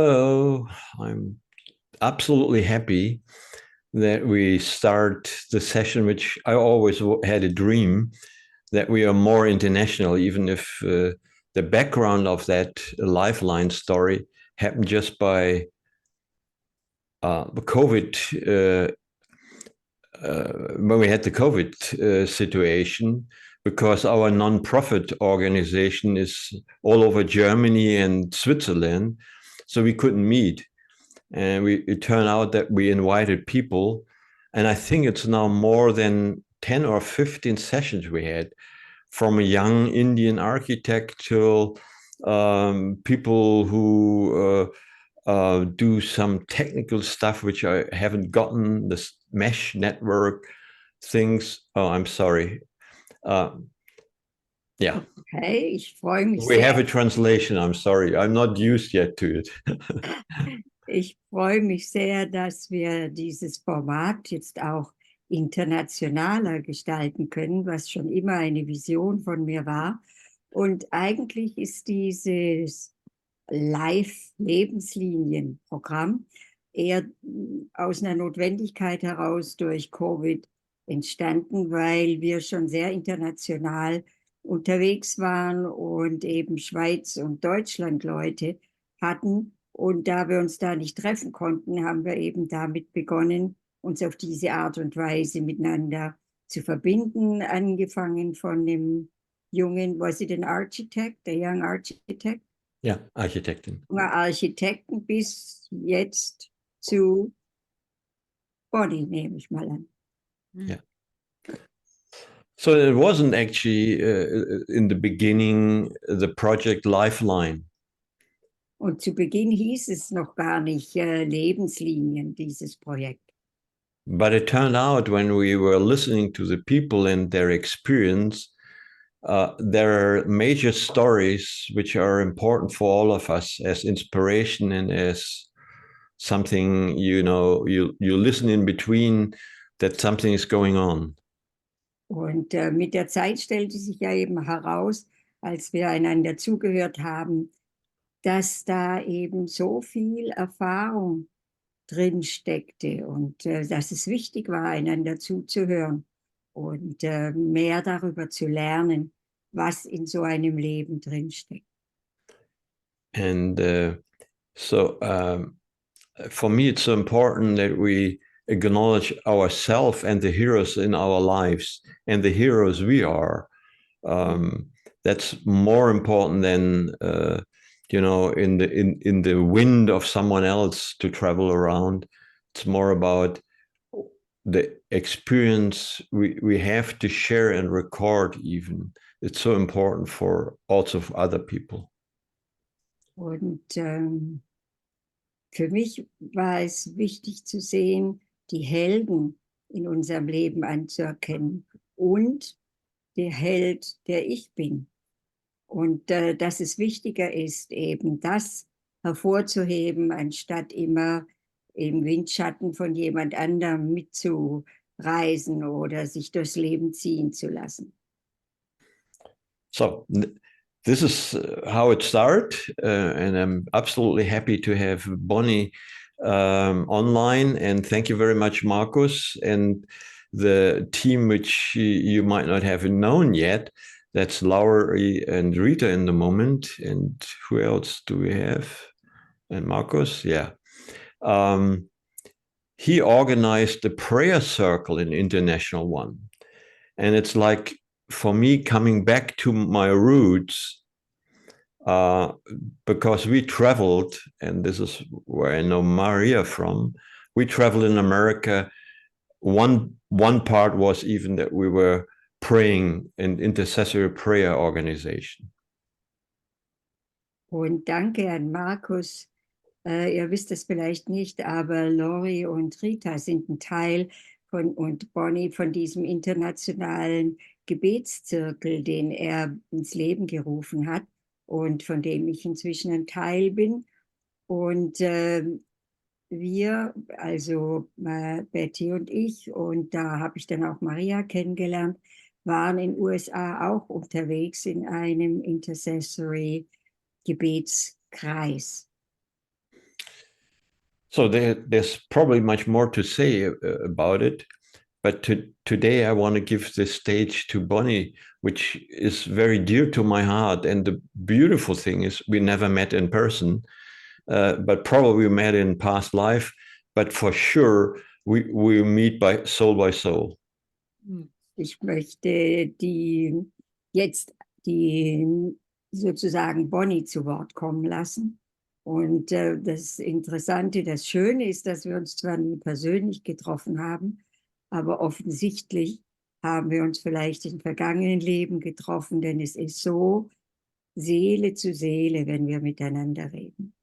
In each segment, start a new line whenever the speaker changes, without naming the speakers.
Hello, I'm absolutely happy that we start the session, which I always had a dream that we are more international, even if the background of that Lifeline story happened just by the COVID, when we had the COVID situation, because our non-profit organization is all over Germany and Switzerland, so we couldn't meet. And it turned out that we invited people, and I think it's now more than 10 or 15 sessions we had, from a young Indian architect to people who do some technical stuff which I haven't gotten, this mesh network things. Oh, I'm sorry. Yeah.
Okay, ich freue mich
We
sehr.
have a translation. I'm sorry. I'm not used yet to it.
Ich freue mich sehr, dass wir dieses Format jetzt auch internationaler gestalten können, was schon immer eine Vision von mir war. Und eigentlich ist dieses Live-Lebenslinienprogramm eher aus einer Notwendigkeit heraus durch Covid entstanden, weil wir schon sehr international unterwegs waren und eben Schweiz und Deutschland Leute hatten. Und da wir uns da nicht treffen konnten, haben wir eben damit begonnen, uns auf diese Art und Weise miteinander zu verbinden, angefangen von dem jungen, was it an architect, a young architect?
Ja, Architektin.
Architekten bis jetzt zu Bonnie, nehme ich mal an.
Yeah. So it wasn't actually in the beginning the project Lifeline.
Und zu Beginn hieß es noch gar nicht Lebenslinien, dieses Projekt.
But it turned out when we were listening to the people and their experience, there are major stories which are important for all of us as inspiration and as something, you know, you listen in between that something is going on.
Und mit der Zeit stellte sich ja eben heraus, als wir einander zugehört haben, dass da eben so viel Erfahrung drin steckte und dass es wichtig war, einander zuzuhören und mehr darüber zu lernen, was in so einem Leben drin steckt.
And so for me, it's so important that we acknowledge ourselves and the heroes in our lives and the heroes we are. That's more important than you know, in the wind of someone else to travel around. It's more about the experience we have to share and record. Even it's so important for also for other people.
Und für mich war es wichtig zu sehen, die Helden in unserem Leben anzuerkennen und der Held, der ich bin. Und dass es wichtiger ist, eben das hervorzuheben, anstatt immer im Windschatten von jemand anderem mitzureisen oder sich durchs Leben ziehen zu lassen.
So this is how it started, and I'm absolutely happy to have Bonnie online. And thank you very much, Markus, and the team, which you might not have known yet. That's Laurie and Rita in the moment. And who else do we have? And Markus, yeah. He organized a prayer circle, an international one. And it's like, for me, coming back to my roots, because we traveled, and this is where I know Maria from, we traveled in America. One part was even that we were praying, an intercessory prayer organization.
Und danke an Markus. Ihr wisst es vielleicht nicht, aber Lori und Rita sind ein Teil und Bonnie von diesem internationalen Gebetszirkel, den er ins Leben gerufen hat und von dem ich inzwischen ein Teil bin. Und wir, also Betty und ich, und da habe ich dann auch Maria kennengelernt, waren in den USA auch unterwegs in einem Intercessory Gebetskreis.
So there's probably much more to say about it. But today I want to give the stage to Bonnie, which is very dear to my heart. And the beautiful thing is we never met in person, but probably met in past life. But for sure, we meet by soul.
Ich möchte jetzt die sozusagen Bonnie zu Wort kommen lassen. Und das Interessante, das Schöne ist, dass wir uns zwar nie persönlich getroffen haben, aber offensichtlich haben wir uns vielleicht im vergangenen Leben getroffen, denn es ist so Seele zu Seele, wenn wir miteinander reden.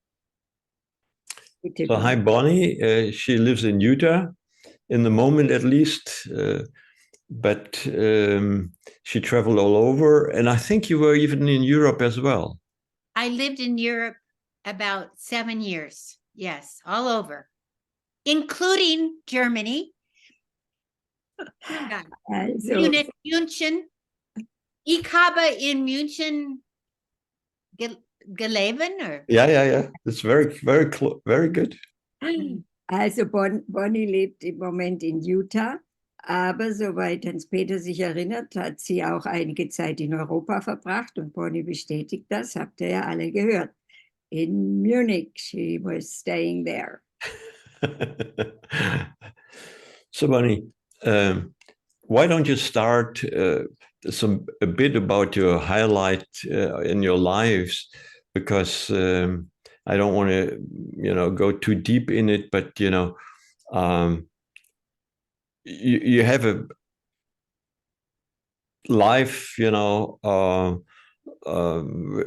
Bitte,
So, hi,
Bonnie.
Bonnie. She lives in Utah, in the moment at least, but she traveled all over. And I think you were even in Europe as well.
I lived in Europe about 7 years. Yes, all over, including Germany.
Also,
Munich, München. Ich habe in München gelebt, or?
Yeah. It's very good.
Also Bonnie lebt im Moment in Utah, aber soweit Hans-Peter sich erinnert, hat sie auch einige Zeit in Europa verbracht und Bonnie bestätigt das, habt ihr ja alle gehört. In Munich, she was staying there.
So, Bonnie, why don't you start a bit about your highlight in your lives, because I don't want to go too deep in it, but you have a life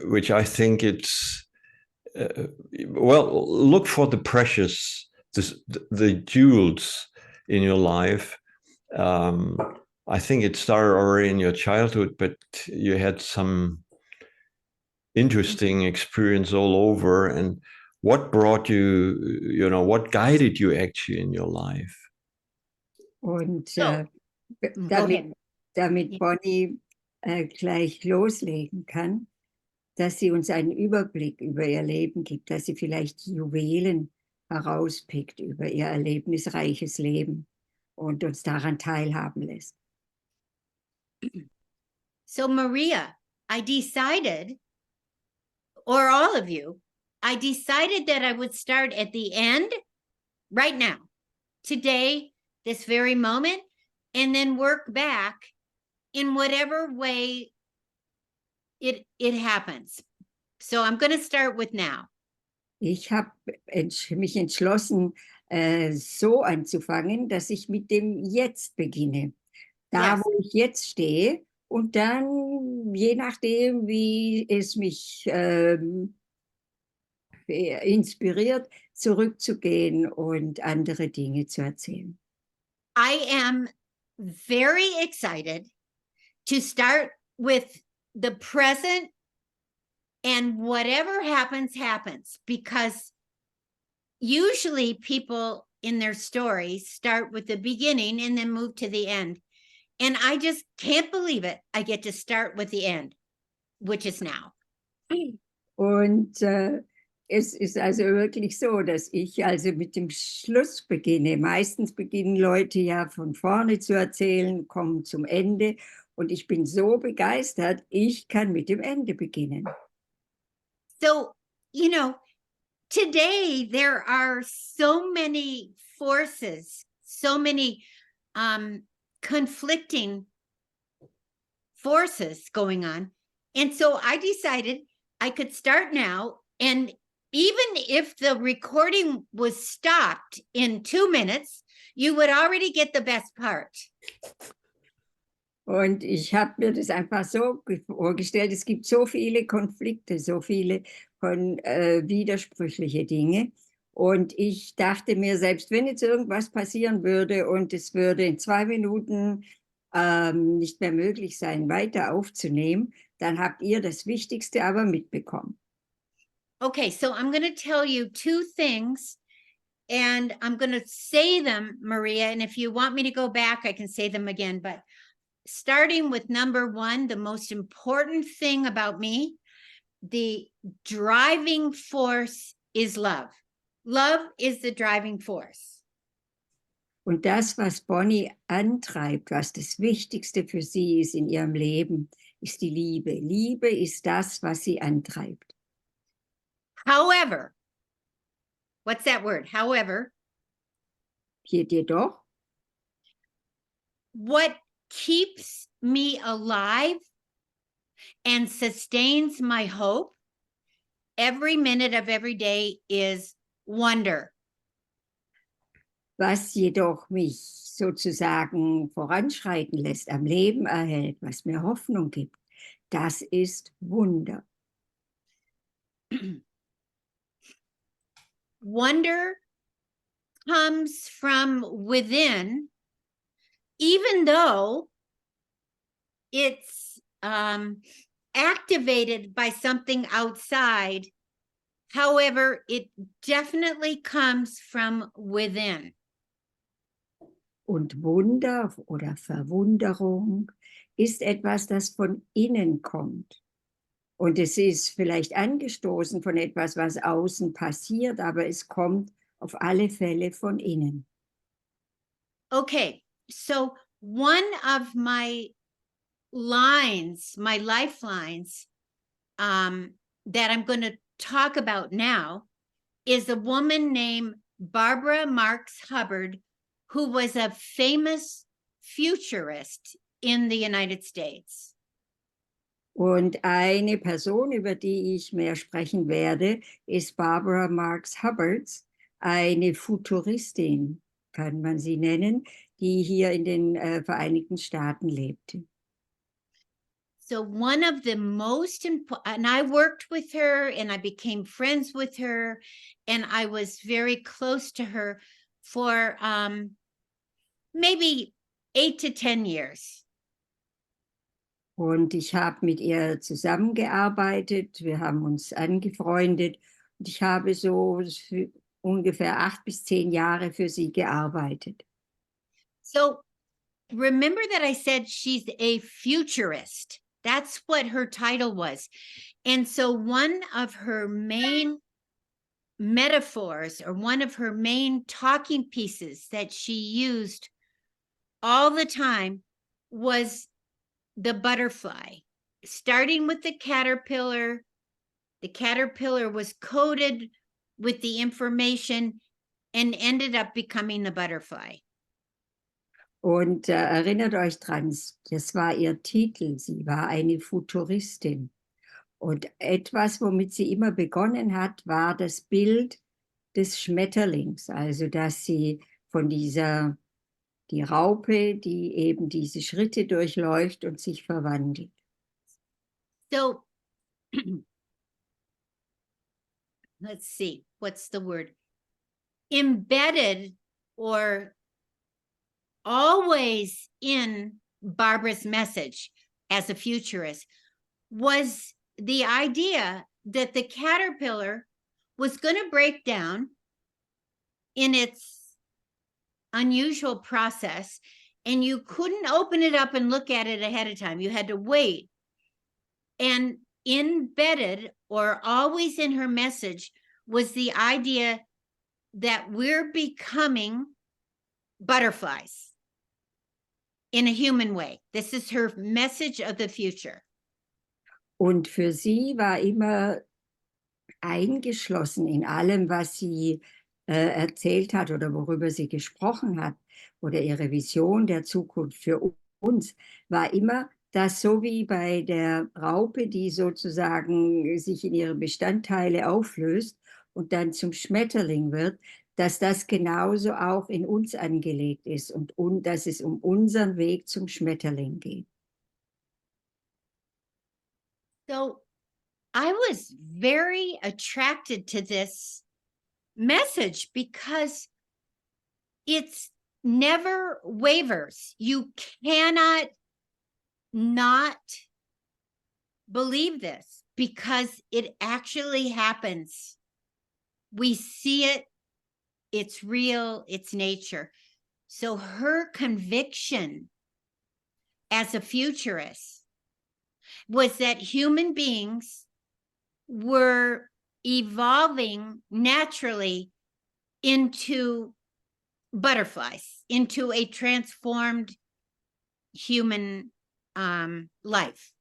which I think it's look for the precious, the jewels in your life. I think it started already in your childhood, but you had some interesting experience all over. And what brought you, what guided you actually in your life?
Und
So,
damit Bonnie gleich loslegen kann, dass sie uns einen Überblick über ihr Leben gibt, dass sie vielleicht Juwelen herauspickt über ihr erlebnisreiches Leben und uns daran teilhaben lässt.
So Maria, I decided, or all of you, I decided that I would start at the end right now, today, this very moment, and then work back in whatever way it happens. So I'm going to start with now.
Ich habe mich entschlossen, so anzufangen, dass ich mit dem Jetzt beginne. Da,
Yes.
wo ich jetzt stehe und dann, je nachdem, wie es mich inspiriert, zurückzugehen und andere Dinge zu erzählen.
I am very excited to start with the present, and whatever happens, happens, because usually people in their stories start with the beginning and then move to the end. And I just can't believe it. I get to start with the end, which is now.
Und es ist also wirklich so, dass ich also mit dem Schluss beginne. Meistens beginnen Leute ja von vorne zu erzählen, kommen zum Ende. Und ich bin so begeistert, ich kann mit dem Ende beginnen.
So, today there are so many forces, so many conflicting forces going on. And so I decided I could start now. And even if the recording was stopped in 2 minutes, you would already get the best part.
Und ich habe mir das einfach so vorgestellt, es gibt so viele Konflikte, so viele widersprüchliche Dinge. Und ich dachte mir, selbst wenn jetzt irgendwas passieren würde und es würde in 2 Minuten nicht mehr möglich sein, weiter aufzunehmen, dann habt ihr das Wichtigste aber mitbekommen.
Okay, so I'm going to tell you 2 things, and I'm going to say them, Maria, and if you want me to go back, I can say them again. But starting with number 1, the most important thing about me, the driving force is love. Love is the driving force.
Und das, was Bonnie antreibt, was das Wichtigste für sie ist in ihrem Leben, ist die Liebe. Liebe ist das, was sie antreibt.
However, what's that word? However,
Jedoch,
what keeps me alive and sustains my hope every minute of every day is wonder.
was jedoch mich sozusagen voranschreiten lässt, am Leben erhält, was mir Hoffnung gibt, das ist Wunder.
Wonder comes from within, even though it's activated by something outside. However, it definitely comes from within.
Und Wunder oder Verwunderung ist etwas, das von innen kommt. Und es ist vielleicht angestoßen von etwas, was außen passiert, aber es kommt auf alle Fälle von innen.
Okay, so one of my lines, my lifelines, that I'm going to talk about now is a woman named Barbara Marx Hubbard, who was a famous futurist in the United States.
Und eine Person, über die ich mehr sprechen werde, ist Barbara Marx Hubbard, eine Futuristin, kann man sie nennen, die hier in den Vereinigten Staaten lebte.
So one of the most important, and I worked with her and I became friends with her and I was very close to her for maybe 8 to 10 years.
Und ich habe mit ihr zusammengearbeitet, wir haben uns angefreundet und ich habe so für ungefähr 8 bis 10 Jahre für sie gearbeitet.
So remember that I said she's a futurist. That's what her title was. And so one of her main metaphors or one of her main talking pieces that she used all the time was the butterfly, starting with the caterpillar. The caterpillar was coated with the information and ended up becoming the butterfly.
Und erinnert euch dran, das war ihr Titel, sie war eine Futuristin. Und etwas, womit sie immer begonnen hat, war das Bild des Schmetterlings, also dass sie von die Raupe, die eben diese Schritte durchläuft und sich verwandelt.
So let's see, what's the word? Embedded or always in Barbara's message as a futurist was the idea that the caterpillar was going to break down in its unusual process, and you couldn't open it up and look at it ahead of time. You had to wait. And embedded or always in her message was the idea that we're becoming butterflies in a human way. This is her message of the future.
Und für sie war immer eingeschlossen in allem, was sie erzählt hat oder worüber sie gesprochen hat oder ihre Vision der Zukunft für uns, war immer, dass so wie bei der Raupe, die sozusagen sich in ihre Bestandteile auflöst und dann zum Schmetterling wird, dass das genauso auch in uns angelegt ist und dass es um unseren Weg zum Schmetterling geht.
So I was very attracted to this message because it's never wavers. You cannot not believe this because it actually happens. We see it. It's real. It's nature. So her conviction as a futurist was that human beings were evolving naturally into butterflies, into a transformed human life.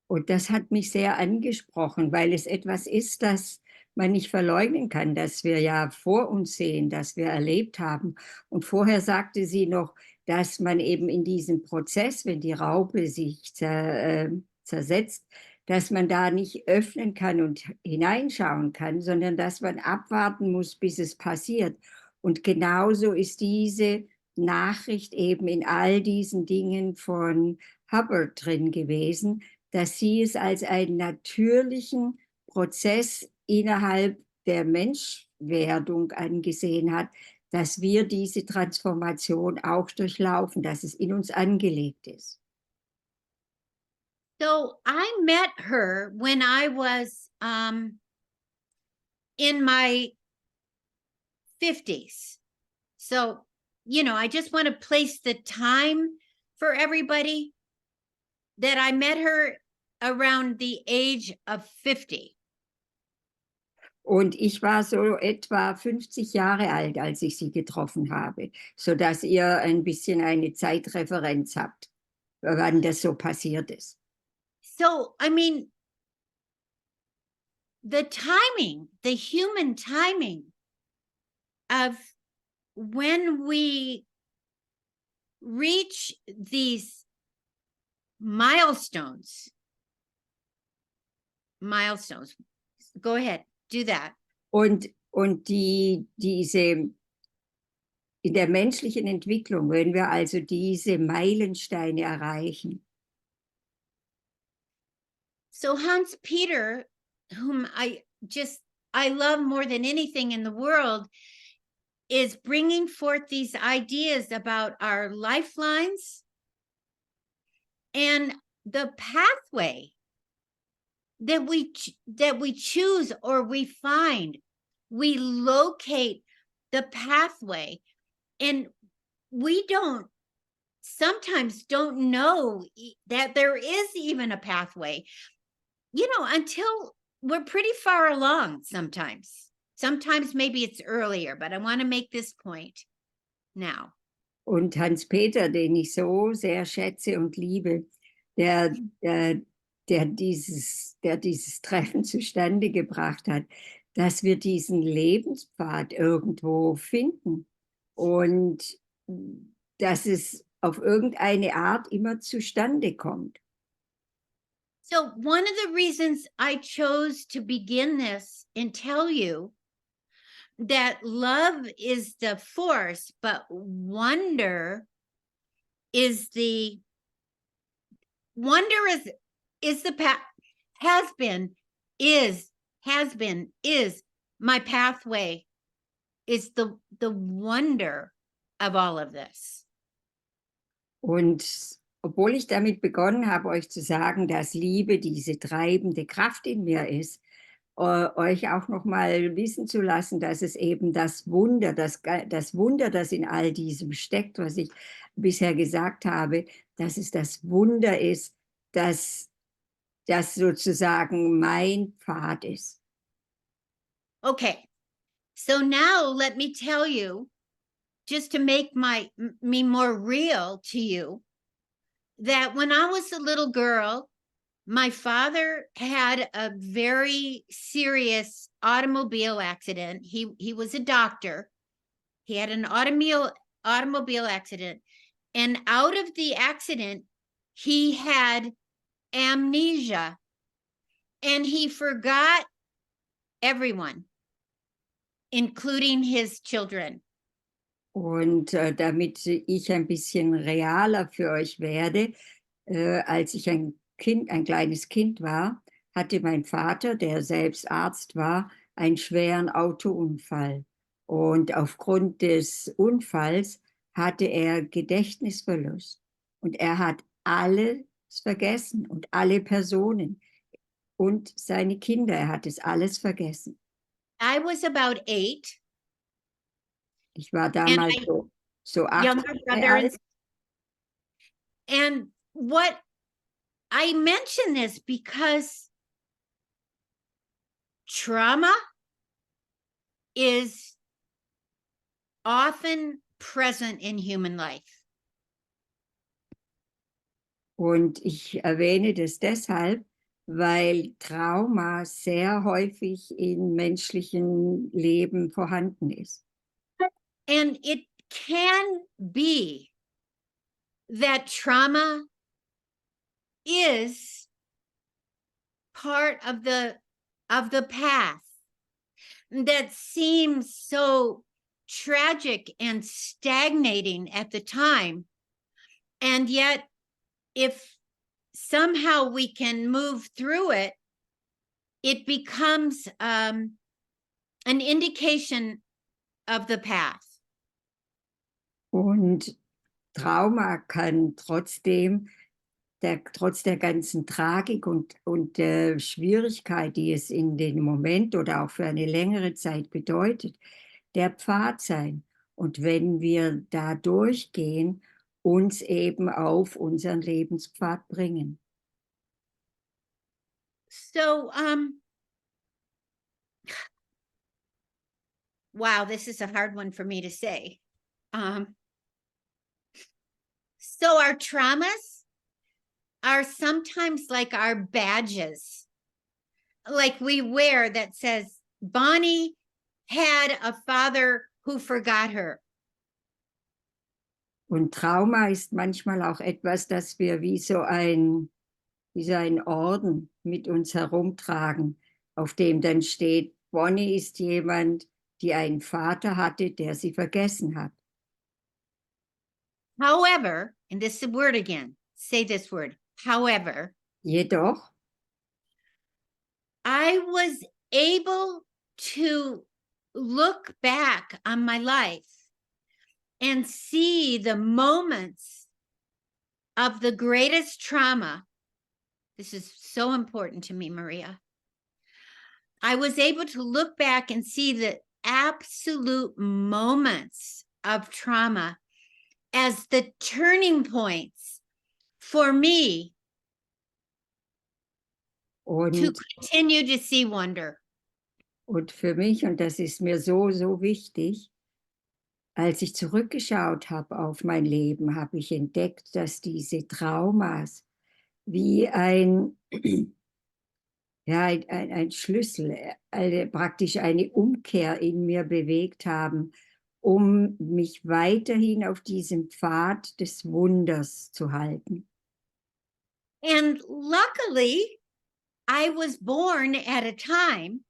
Und das hat mich sehr angesprochen, weil es etwas ist, das man nicht verleugnen kann, dass wir ja vor uns sehen, dass wir erlebt haben. Und vorher sagte sie noch, dass man eben in diesem Prozess, wenn die Raupe sich zersetzt, dass man da nicht öffnen kann und hineinschauen kann, sondern dass man abwarten muss, bis es passiert. Und genauso ist diese Nachricht eben in all diesen Dingen von Hubbard drin gewesen, dass sie es als einen natürlichen Prozess innerhalb der Menschwerdung angesehen hat, dass wir diese Transformation auch durchlaufen, dass es in uns angelegt ist.
So I met her when I was in my 50s. So, I just want to place the time for everybody that I met her around the age of 50.
Und ich war so etwa 50 Jahre alt, als ich sie getroffen habe, sodass ihr ein bisschen eine Zeitreferenz habt, wann das so passiert ist.
So, I mean, the timing, the human timing of when we reach these milestones. Go ahead, do that.
Und diese in der menschlichen Entwicklung, wenn wir also diese Meilensteine erreichen.
So Hans Peter, whom I love more than anything in the world, is bringing forth these ideas about our lifelines and the pathway that we choose or we find. We locate the pathway, and we sometimes don't know that there is even a pathway, until we're pretty far along sometimes. Sometimes maybe it's earlier, but I want to make this point now.
Und Hans-Peter, den ich so sehr schätze und liebe, der dieses Treffen zustande gebracht hat, dass wir diesen Lebenspfad irgendwo finden und dass es auf irgendeine Art immer zustande kommt.
So one of the reasons I chose to begin this and tell you that love is the force, but wonder is the path, has been, is my pathway, is the wonder of all of this.
Und obwohl ich damit begonnen habe, euch zu sagen, dass Liebe diese treibende Kraft in mir ist, euch auch noch mal wissen zu lassen, dass es eben das Wunder, das das in all diesem steckt, was ich bisher gesagt habe, dass es das Wunder ist, dass das sozusagen mein Pfad ist.
Okay, so now let me tell you, just to make me more real to you, that when I was a little girl, my father had a very serious automobile accident. He was a doctor. He had an automobile accident. And out of the accident, he had amnesia. And he forgot everyone, including his children.
Und damit ich ein bisschen realer für euch werde, als ich ein kleines Kind war, hatte mein Vater, der selbst Arzt war, einen schweren Autounfall. Und aufgrund des Unfalls hatte er Gedächtnisverlust. Und er hat alles vergessen und alle Personen und seine Kinder, er hat es alles vergessen.
I was about 8.
Ich war damals so 8
younger
Jahre alt.
And what I mention this because trauma is often present in human life.
Und ich erwähne das deshalb, weil Trauma sehr häufig im menschlichen Leben vorhanden ist.
And it can be that trauma is part of the past that seems so tragic and stagnating at the time. And yet, if somehow we can move through it, it becomes an indication of the past.
Und Trauma kann trotz der ganzen Tragik und der Schwierigkeit, die es in dem Moment oder auch für eine längere Zeit bedeutet, der Pfad sein. Und wenn wir da durchgehen, uns eben auf unseren Lebenspfad bringen.
So, wow, this is a hard one for me to say. So our traumas are sometimes like our badges, like we wear that says, Bonnie had a father who forgot her.
Und Trauma ist manchmal auch etwas, das wir wie so ein Orden mit uns herumtragen, auf dem dann steht, Bonnie ist jemand, die einen Vater hatte, der sie vergessen hat.
However, and this is a word again, say this word, however,
Jedoch,
I was able to look back on my life and see the moments of the greatest trauma. This is so important to me, Maria. I was able to look back and see the absolute moments of trauma as the turning points for me to continue to see wonder.
Und für mich, und das ist mir so, so wichtig, als ich zurückgeschaut habe auf mein Leben, habe ich entdeckt, dass diese Traumas wie ein Schlüssel, praktisch eine Umkehr in mir bewegt haben, um mich weiterhin auf diesem Pfad des Wunders zu halten.
And luckily, I was born at a time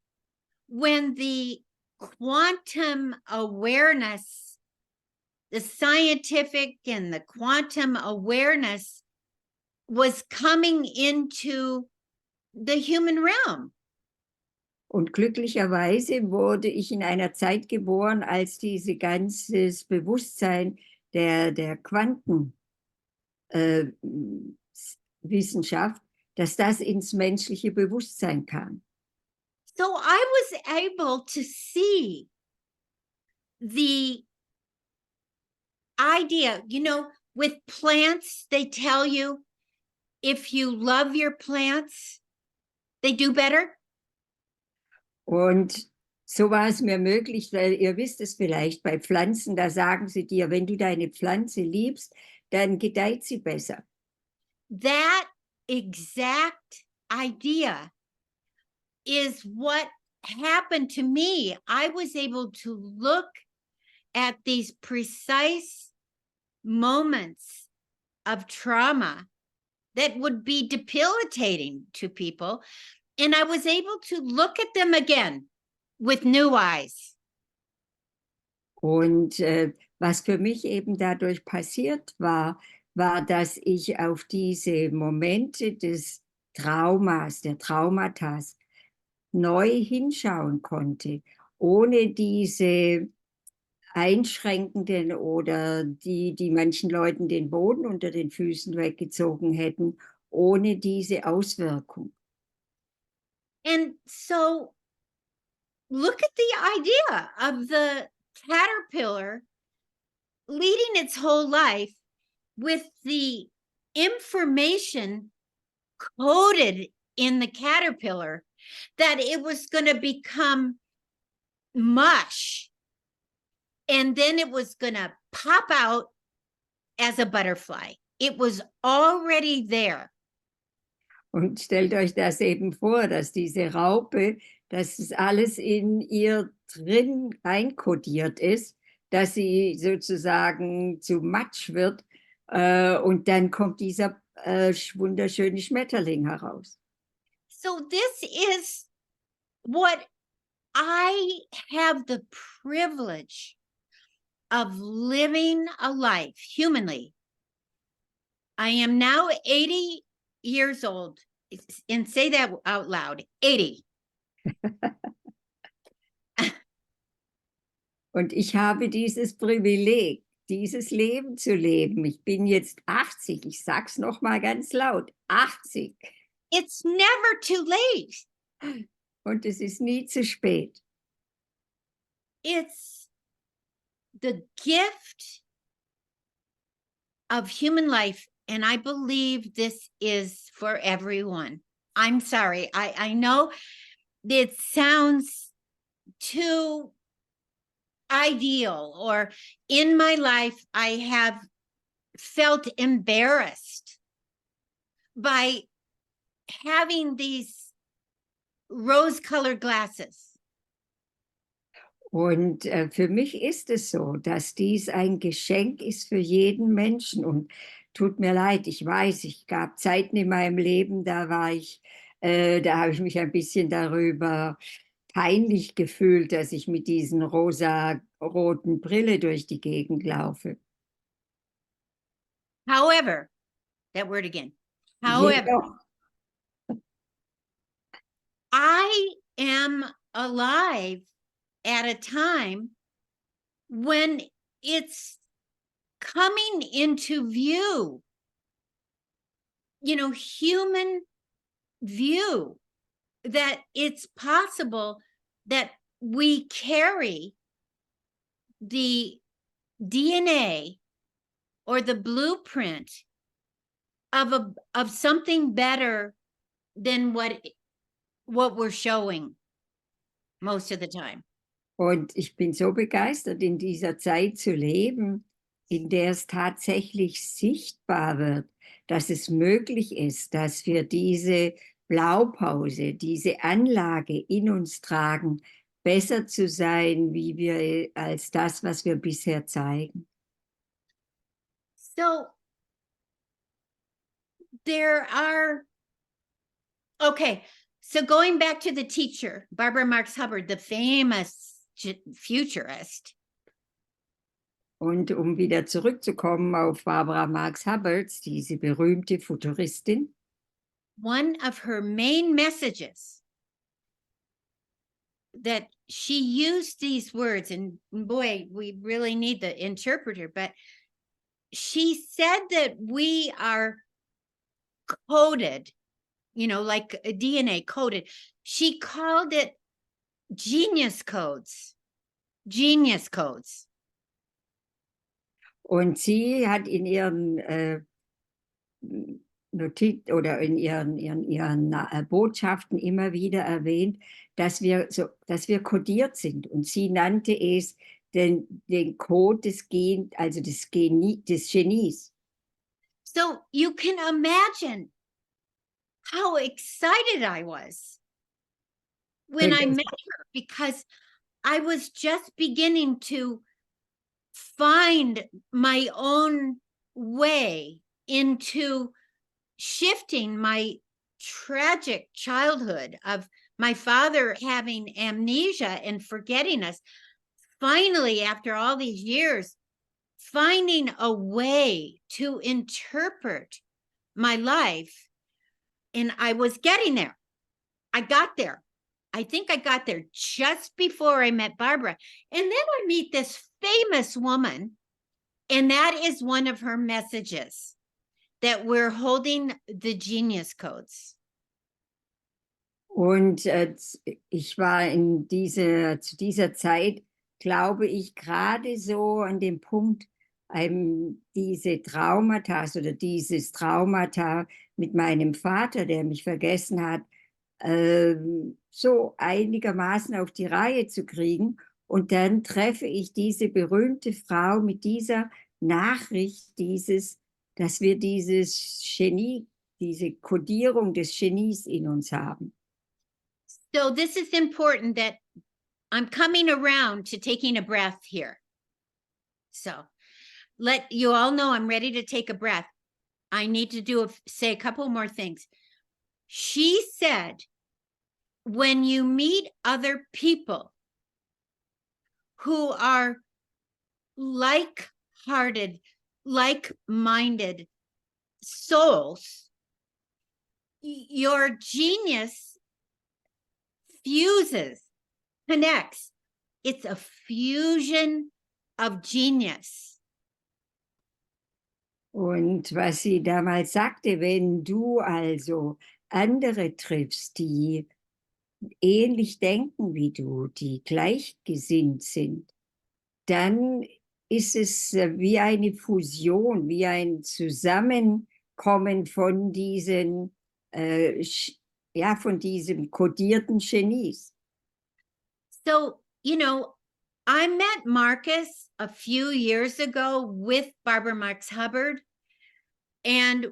when the quantum awareness, the scientific and the quantum awareness was coming into the human realm.
Und glücklicherweise wurde ich in einer Zeit geboren, als diese ganzes Bewusstsein der Quantenwissenschaft, dass das ins menschliche Bewusstsein kam.
So I was able to see the idea, you know, with plants, they tell you if you love your plants, they do better.
Und so war es mir möglich, weil ihr wisst es vielleicht, bei Pflanzen, da sagen sie dir, wenn du deine Pflanze liebst, dann gedeiht sie besser.
That exact idea is what happened to me. I was able to look at these precise moments of trauma that would be debilitating to people. And I was able to look at them again with new eyes.
Und was für mich eben dadurch passiert war, dass ich auf diese Momente des Traumas, der Traumata, neu hinschauen konnte, ohne diese einschränkenden oder die manchen Leuten den Boden unter den Füßen weggezogen hätten, ohne diese Auswirkung.
And so look at the idea of the caterpillar leading its whole life with the information coded in the caterpillar that it was going to become mush and then it was gonna pop out as a butterfly. It was already there.
Und stellt euch das eben vor, dass diese Raupe, dass es alles in ihr drin einkodiert ist, dass sie sozusagen zu Matsch wird und dann kommt dieser wunderschöne Schmetterling heraus.
So this is what I have the privilege of living a life humanly. I am now 80 years old, and say that out loud, 80.
Und ich habe dieses Privileg, dieses Leben zu leben. Ich bin jetzt 80, ich sag's noch mal ganz laut, 80.
It's never too late.
Und es ist nie zu spät.
It's the gift of human life, and I believe this is for everyone. I'm sorry, I know it sounds too ideal, or in my life I have felt embarrassed by having these rose-colored glasses.
Und für mich ist es so, dass dies ein Geschenk ist für jeden Menschen. Und tut mir leid, ich weiß, ich gab Zeiten in meinem Leben, da habe ich mich ein bisschen darüber peinlich gefühlt, dass ich mit diesen rosa-roten Brille durch die Gegend laufe.
However, that word again. However,
Jedoch,
I am alive at a time when it's coming into view, human view, that it's possible that we carry the DNA or the blueprint of something better than what we're showing most of the time.
und ich bin so begeistert, in dieser Zeit zu leben, in der es tatsächlich sichtbar wird, dass es möglich ist, dass wir diese Blaupause, diese Anlage in uns tragen, besser zu sein, als das, was wir bisher zeigen.
So there are, okay, so going back to the teacher, Barbara Marx Hubbard, the famous futurist.
Und um wieder zurückzukommen auf Barbara Marx Hubbard, diese berühmte Futuristin,
one of her main messages that she used these words, and boy, we really need the interpreter, but she said that we are coded, like a DNA coded. She called it genius codes. Genius codes.
und sie hat in ihren oder in ihren Botschaften immer wieder erwähnt, dass wir kodiert sind. Und sie nannte es den Code des Genies.
So you can imagine how excited I was when I met her, because I was just beginning to find my own way into shifting my tragic childhood of my father having amnesia and forgetting us. Finally, after all these years, finding a way to interpret my life. And I was getting there. I got there. I think I got there just before I met Barbara. And then I meet this famous woman, and that is one of her messages, that we're holding the genius codes.
Und ich war zu dieser Zeit, glaube ich, gerade so an dem Punkt, dieses Traumata mit meinem Vater, der mich vergessen hat, so einigermaßen auf die Reihe zu kriegen. Und dann treffe ich diese berühmte Frau mit dieser Nachricht, dass wir dieses Genie, diese Kodierung des Genies in uns haben.
So this is important that I'm coming around to taking a breath here. So let you all know I'm ready to take a breath. I need to say a couple more things. She said, when you meet other people who are like-hearted, like-minded souls, your genius fuses, connects. It's a fusion of genius.
Und was sie damals sagte, wenn du also andere triffst, die ähnlich denken wie du, die gleichgesinnt sind, dann ist es wie eine Fusion, wie ein Zusammenkommen von diesen, von diesem kodierten Genies.
So, I met Marcus a few years ago with Barbara Marx Hubbard, and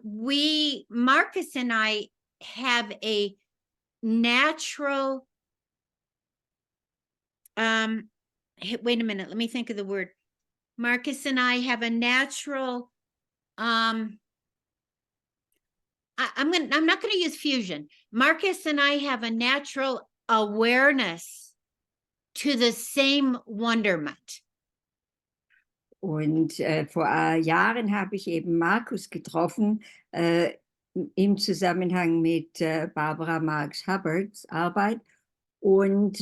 Marcus and I have a natural, wait a minute, let me think of the word. Marcus and I have a natural, I'm not going to use fusion. Marcus and I have a natural awareness to the same wonderment.
Und vor Jahren habe ich eben Markus getroffen im Zusammenhang mit Barbara Marx Hubbards Arbeit. Und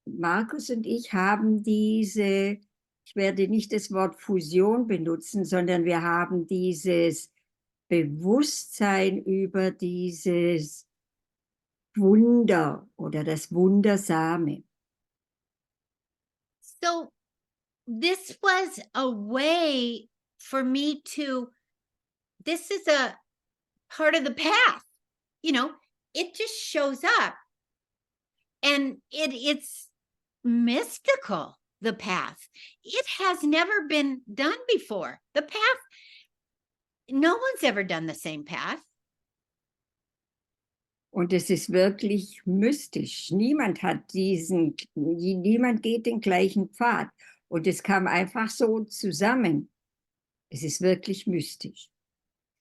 Markus und ich haben ich werde nicht das Wort Fusion benutzen, sondern wir haben dieses Bewusstsein über dieses Wunder oder das Wundersame.
So this was a way for me this is a part of the path, it just shows up, and it's mystical, the path. It has never been done before. The path, no one's ever done the same path.
Und es ist wirklich mystisch. Niemand geht den gleichen Pfad. Und es kam einfach so zusammen. Es ist wirklich mystisch.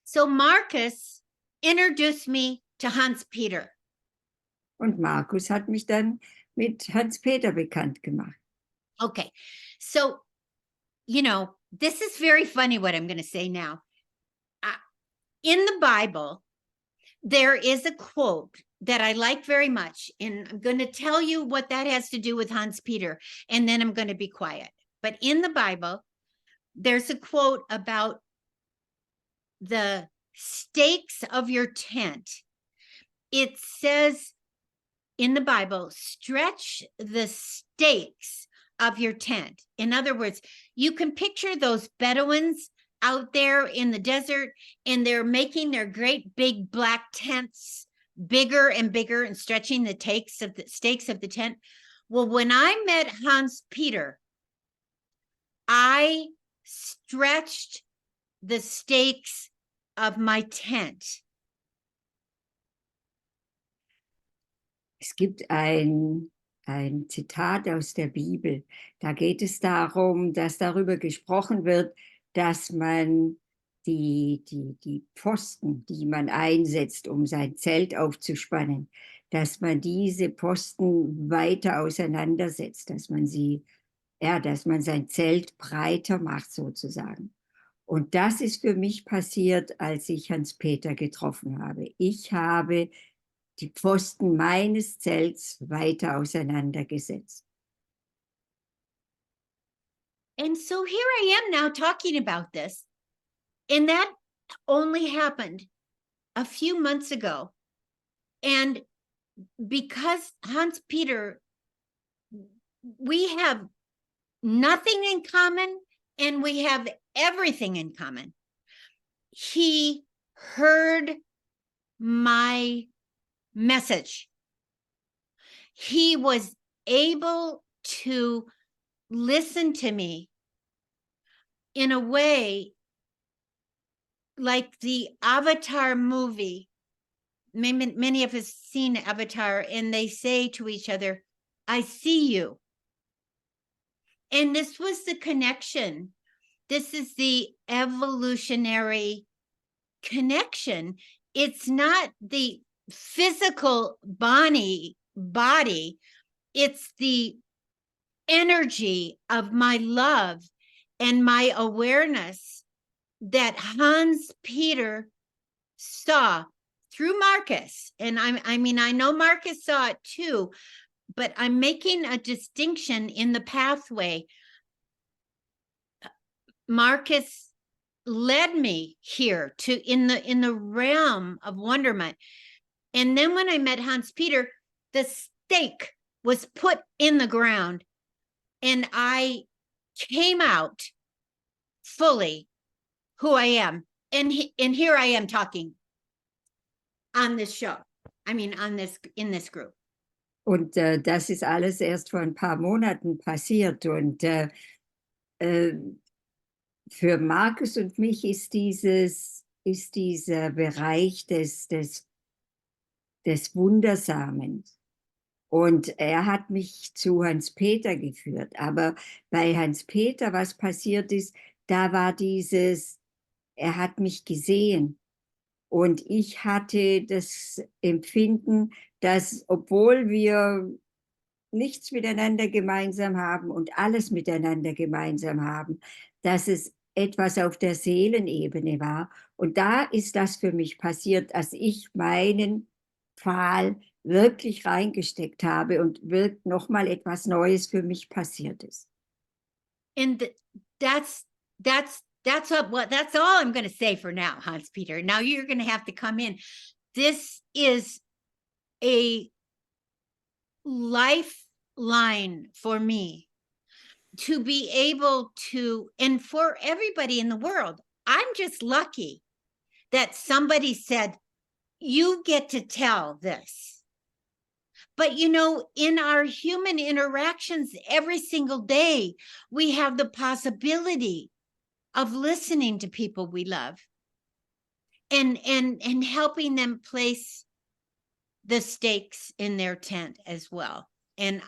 So Marcus introduced me to Hans Peter.
Und Markus hat mich dann mit Hans-Peter bekannt gemacht.
Okay, so, this is very funny what I'm going to say now. In the Bible, there is a quote that I like very much, and I'm going to tell you what that has to do with Hans Peter, and then I'm going to be quiet. But in the Bible, there's a quote about the stakes of your tent. It says in the Bible, stretch the stakes of your tent. In other words, you can picture those Bedouins out there in the desert, and they're making their great big black tents bigger and bigger and stretching the stakes of the tent. Well, when I met Hans Peter, I stretched the stakes of my tent.
Es gibt ein Zitat aus der Bibel. Da geht es darum, dass darüber gesprochen wird, dass man die Pfosten, die man einsetzt, um sein Zelt aufzuspannen, dass man diese Pfosten weiter auseinandersetzt, dass man sein Zelt breiter macht sozusagen. Und das ist für mich passiert, als ich Hans-Peter getroffen habe. Ich habe die Pfosten meines Zelts weiter auseinandergesetzt.
And so here I am now talking about this. And that only happened a few months ago. And because Hans Peter, we have nothing in common and we have everything in common. He heard my message. He was able to listen to me in a way like the Avatar movie. Many of us seen Avatar, and they say to each other, I see you. And this was the connection. This is the evolutionary connection. It's not the physical body. It's the energy of my love and my awareness that Hans Peter saw through Marcus. And I mean, I know Marcus saw it too, but I'm making a distinction in the pathway. Marcus led me here to in the realm of wonderment. And then when I met Hans Peter, the stake was put in the ground and I came out fully who I am. And here I am talking on this show. I mean, in this group.
Und das ist alles erst vor ein paar Monaten passiert. Und für Markus und mich ist dieser Bereich des Wundersamen. Und er hat mich zu Hans-Peter geführt. Aber bei Hans-Peter, was passiert ist, da war er hat mich gesehen. Und ich hatte das Empfinden, dass obwohl wir nichts miteinander gemeinsam haben und alles miteinander gemeinsam haben, dass es etwas auf der Seelenebene war. Und da ist das für mich passiert, als ich meinen Pfahl wirklich reingesteckt habe und wirklich nochmal etwas Neues für mich passiert ist.
And that's all I'm going to say for now, Hans Peter. Now you're going to have to come in. This is a lifeline for me to be able to, and for everybody in the world. I'm just lucky that somebody said, you get to tell this. But you know, in our human interactions every single day, we have the possibility of listening to people we love and helping them place the stakes in their tent as well. And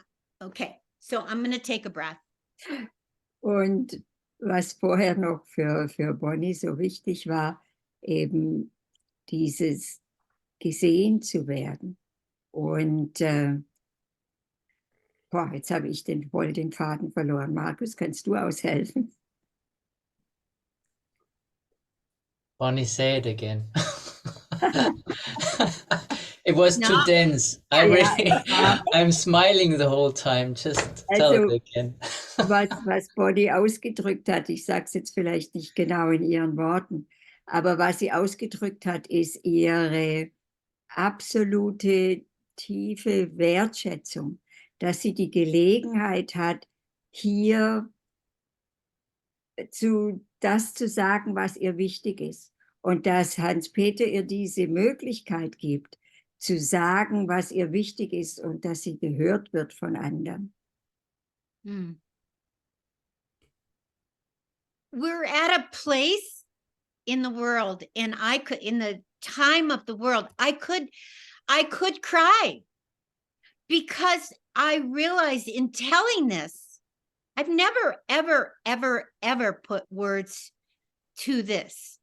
okay, so I'm going to take a breath.
Und was vorher noch für Bonnie so wichtig war, eben dieses gesehen zu werden. Und jetzt habe ich voll den Faden verloren. Markus, kannst du aushelfen?
Bonnie, say it again. It was too dense. I'm smiling the whole time. Just tell it again.
was Bonnie ausgedrückt hat, ich sage es jetzt vielleicht nicht genau in ihren Worten, aber was sie ausgedrückt hat, ist ihre absolute tiefe Wertschätzung, dass sie die Gelegenheit hat, hier das zu sagen, was ihr wichtig ist. Und dass Hans-Peter ihr diese Möglichkeit gibt, zu sagen, was ihr wichtig ist und dass sie gehört wird von anderen.
We're at a place in the world, and in the time of the world, I could cry because I realized in telling this, I've never, ever, ever, ever put words to this.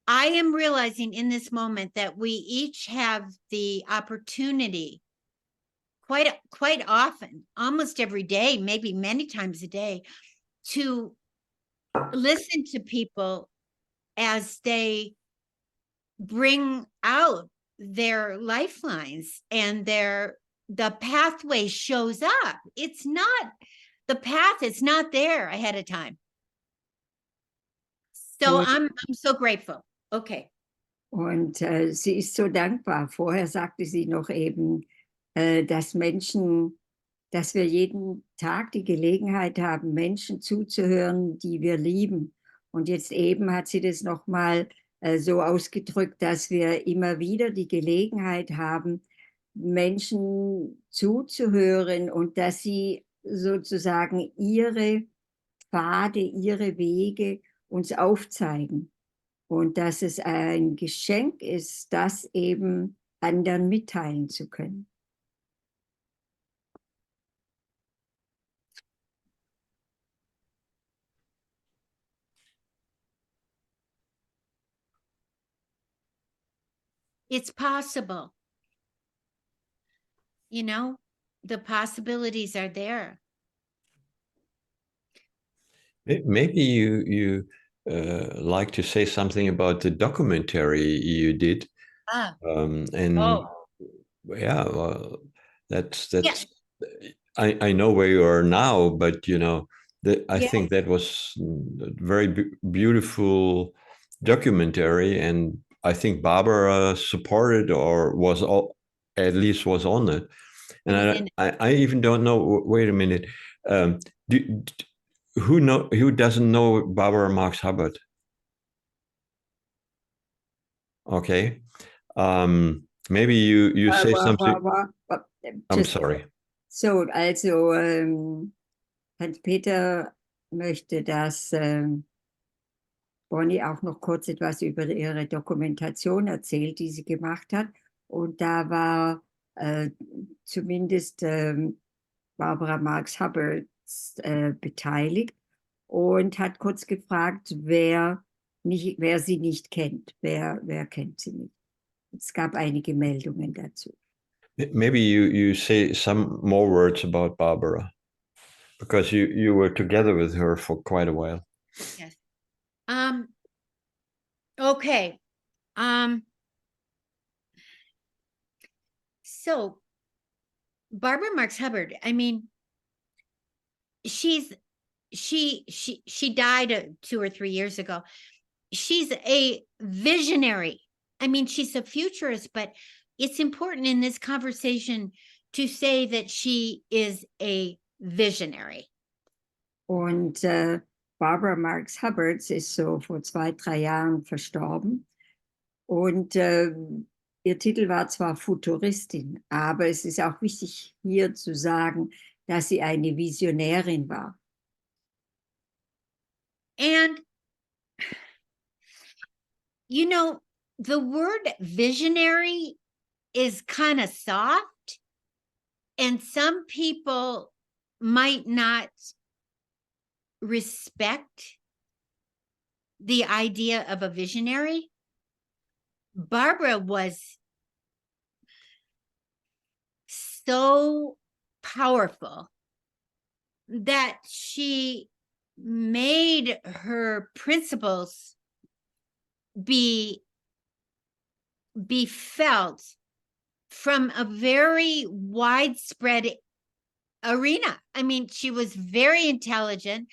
I am realizing in this moment that we each have the opportunity quite often, almost every day, maybe many times a day, to listen to people as they bring out their lifelines and the pathway shows up. It's not, the path is not there ahead of time. So I'm so grateful. Okay.
Und sie ist so dankbar. Vorher sagte sie noch eben, dass wir jeden Tag die Gelegenheit haben, Menschen zuzuhören, die wir lieben. Und jetzt eben hat sie das nochmal so ausgedrückt, dass wir immer wieder die Gelegenheit haben, Menschen zuzuhören und dass sie sozusagen ihre Pfade, ihre Wege uns aufzeigen. Und dass es ein Geschenk ist, das eben anderen mitteilen zu können.
It's possible. You know, the possibilities are there.
Maybe you like to say something about the documentary you did. And yeah, well, that's
Yeah.
I know where you are now, but you know, I think that was a very beautiful documentary, and I think Barbara supported or was at least was on it. And I even don't know. Wait a minute. Who doesn't know Barbara Marx Hubbard? Okay. Maybe you say something. I'm sorry.
So, also Hans-Peter möchte, dass Bonnie auch noch kurz etwas über ihre Dokumentation erzählt, die sie gemacht hat. Und da war zumindest Barbara Marx Hubbard beteiligt und hat kurz gefragt, wer sie nicht kennt. Wer kennt sie nicht? Es gab einige Meldungen dazu.
Maybe you say some more words about Barbara, because you were together with her for quite a while.
Yes. Okay. So Barbara Marx Hubbard, I mean, she died 2 or 3 years ago. She's a visionary. I mean, she's a futurist, but it's important in this conversation to say that she is a visionary.
Und Barbara Marx Hubbard ist so vor 2, 3 Jahren verstorben. Und ihr Titel war zwar Futuristin, aber es ist auch wichtig hier zu sagen, dass sie eine Visionärin war.
And, you know, the word visionary is kind of soft, and some people might not respect the idea of a visionary. Barbara was so powerful that she made her principles be felt from a very widespread arena. I mean, she was very intelligent.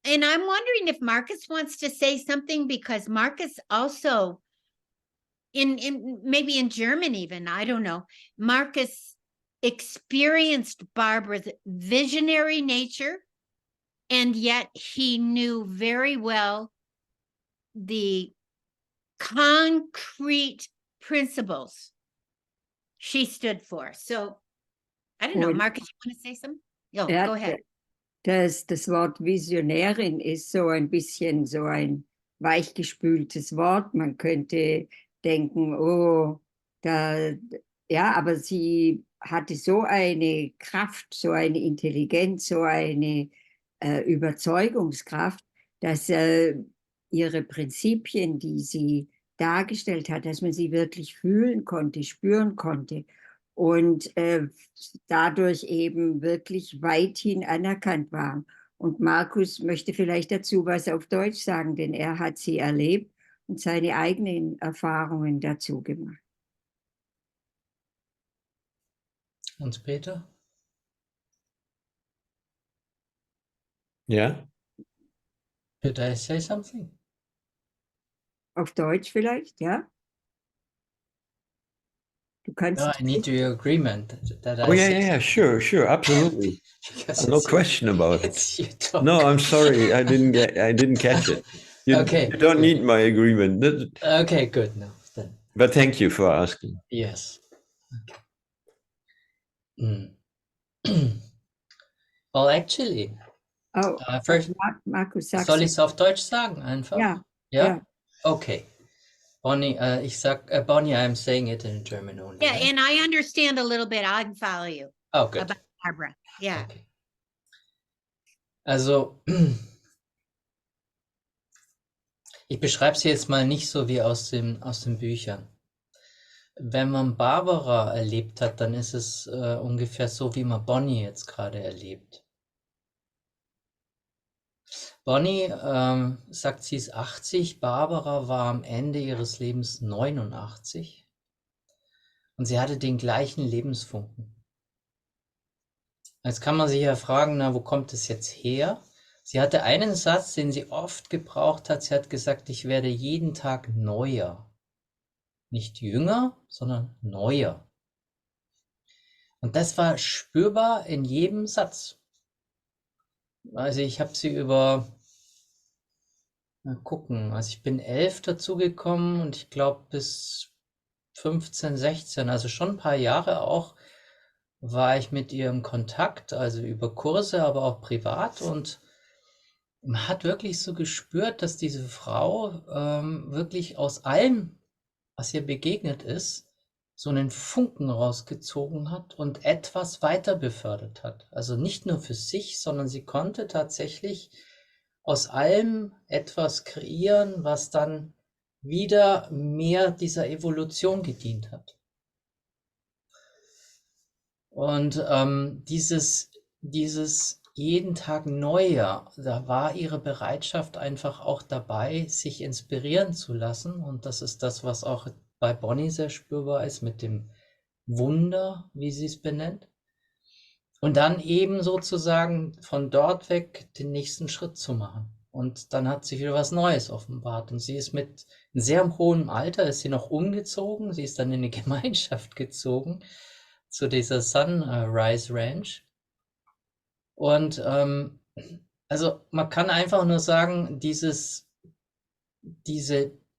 And I'm wondering if Marcus wants to say something, because Marcus also, in maybe in German even, I don't know, Marcus experienced Barbara's visionary nature, and yet he knew very well the concrete principles she stood for. So, I don't know, Marcus, you want to say something? Oh, go ahead.
Das Wort Visionärin ist so ein bisschen so ein weichgespültes Wort. Man könnte denken, oh, ja, aber sie hatte so eine Kraft, so eine Intelligenz, so eine Überzeugungskraft, dass ihre Prinzipien, die sie dargestellt hat, dass man sie wirklich fühlen konnte, spüren konnte und dadurch eben wirklich weithin anerkannt waren. Und Markus möchte vielleicht dazu was auf Deutsch sagen, denn er hat sie erlebt und seine eigenen Erfahrungen dazu gemacht.
Und Peter?
Yeah.
Could I say something?
Auf Deutsch vielleicht, ja? Du kannst.
No, I need your agreement that
Oh yeah, sure, absolutely. No question about it. No, I'm sorry, I didn't catch it. You don't need my agreement.
Okay, good. No, then.
But thank you for asking.
Yes. Okay. Well, actually,
Oh,
first,
Markus, sagst
soll
du?
ich es auf Deutsch sagen einfach?
Ja.
Ja?
Ja.
Okay. Bonnie, Bonnie, I'm saying it in German only.
Yeah,
right?
and I understand a little bit. I can follow you
Oh, good.
about Barbara. Yeah.
Okay. Also, ich beschreibe es jetzt mal nicht so wie aus den Büchern. Wenn man Barbara erlebt hat, dann ist es ungefähr so, wie man Bonnie jetzt gerade erlebt. Bonnie sagt, sie ist 80, Barbara war am Ende ihres Lebens 89 und sie hatte den gleichen Lebensfunken. Jetzt kann man sich ja fragen, na, wo kommt es jetzt her? Sie hatte einen Satz, den sie oft gebraucht hat. Sie hat gesagt, ich werde jeden Tag neuer. Nicht jünger, sondern neuer. Und das war spürbar in jedem Satz. Also ich habe sie mal gucken, also ich bin 11 dazugekommen und ich glaube bis 15, 16, also schon ein paar Jahre auch, war ich mit ihr im Kontakt, also über Kurse, aber auch privat, und man hat wirklich so gespürt, dass diese Frau wirklich aus allem, was ihr begegnet ist, so einen Funken rausgezogen hat und etwas weiter befördert hat. Also nicht nur für sich, sondern sie konnte tatsächlich aus allem etwas kreieren, was dann wieder mehr dieser Evolution gedient hat. Und dieses jeden Tag neuer, da war ihre Bereitschaft einfach auch dabei, sich inspirieren zu lassen. Und das ist das, was auch bei Bonnie sehr spürbar ist, mit dem Wunder, wie sie es benennt. Und dann eben sozusagen von dort weg den nächsten Schritt zu machen. Und dann hat sich wieder was Neues offenbart. Und sie ist mit sehr hohem Alter, ist sie noch umgezogen. Sie ist dann in eine Gemeinschaft gezogen, zu dieser Sunrise Ranch. Und also man kann einfach nur sagen, diese,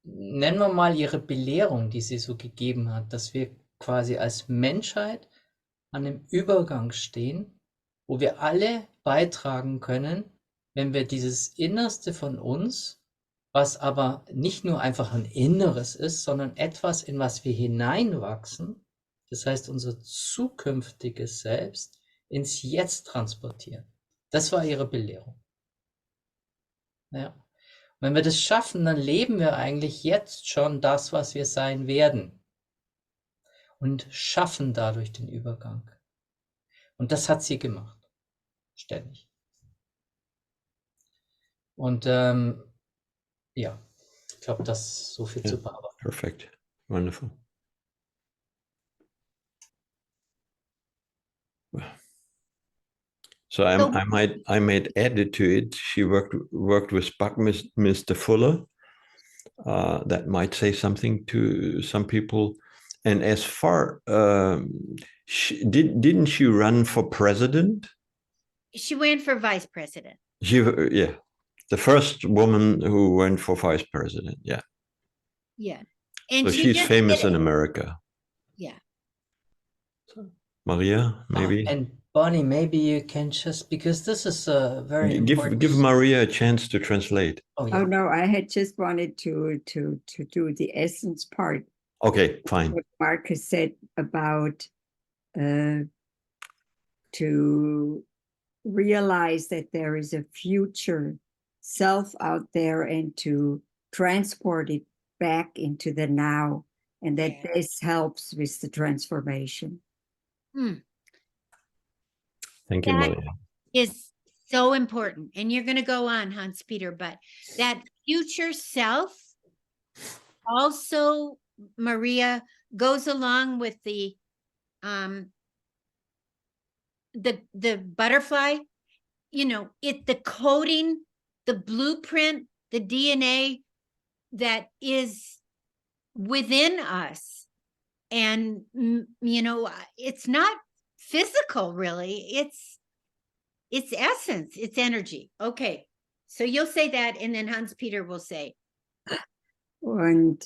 nennen wir mal ihre Belehrung, die sie so gegeben hat, dass wir quasi als Menschheit an einem Übergang stehen, wo wir alle beitragen können, wenn wir dieses Innerste von uns, was aber nicht nur einfach ein Inneres ist, sondern etwas, in was wir hineinwachsen, das heißt unser zukünftiges Selbst, ins Jetzt transportieren. Das war ihre Belehrung. Ja. Wenn wir das schaffen, dann leben wir eigentlich jetzt schon das, was wir sein werden. Und schaffen dadurch den Übergang. Und das hat sie gemacht. Ständig. Und ja, ich glaube, das ist so viel zu Barbara.
Perfect. Wonderful. So I might add it to it. She worked with Buckminster Fuller. That might say something to some people. And as far didn't she run for president?
She went for vice president.
Yeah, the first woman who went for vice president. Yeah.
Yeah. And
so she's famous in America.
Yeah.
So, Maria, maybe.
And Bonnie, maybe you can just, because this is a very important.
Give Maria a chance to translate.
Oh no, I had just wanted to do the essence part.
Okay, fine.
What Marcus said about to realize that there is a future self out there and to transport it back into the now, and that this helps with the transformation.
Thank you, Maria.
Is so important. And you're going to go on, Hans-Peter, but that future self also, Maria, goes along with the butterfly, you know, the coding, the blueprint, the DNA that is within us. And, you know, it's not physical, really. It's essence, it's energy. Okay, so you'll say that, and then Hans-Peter will say.
Und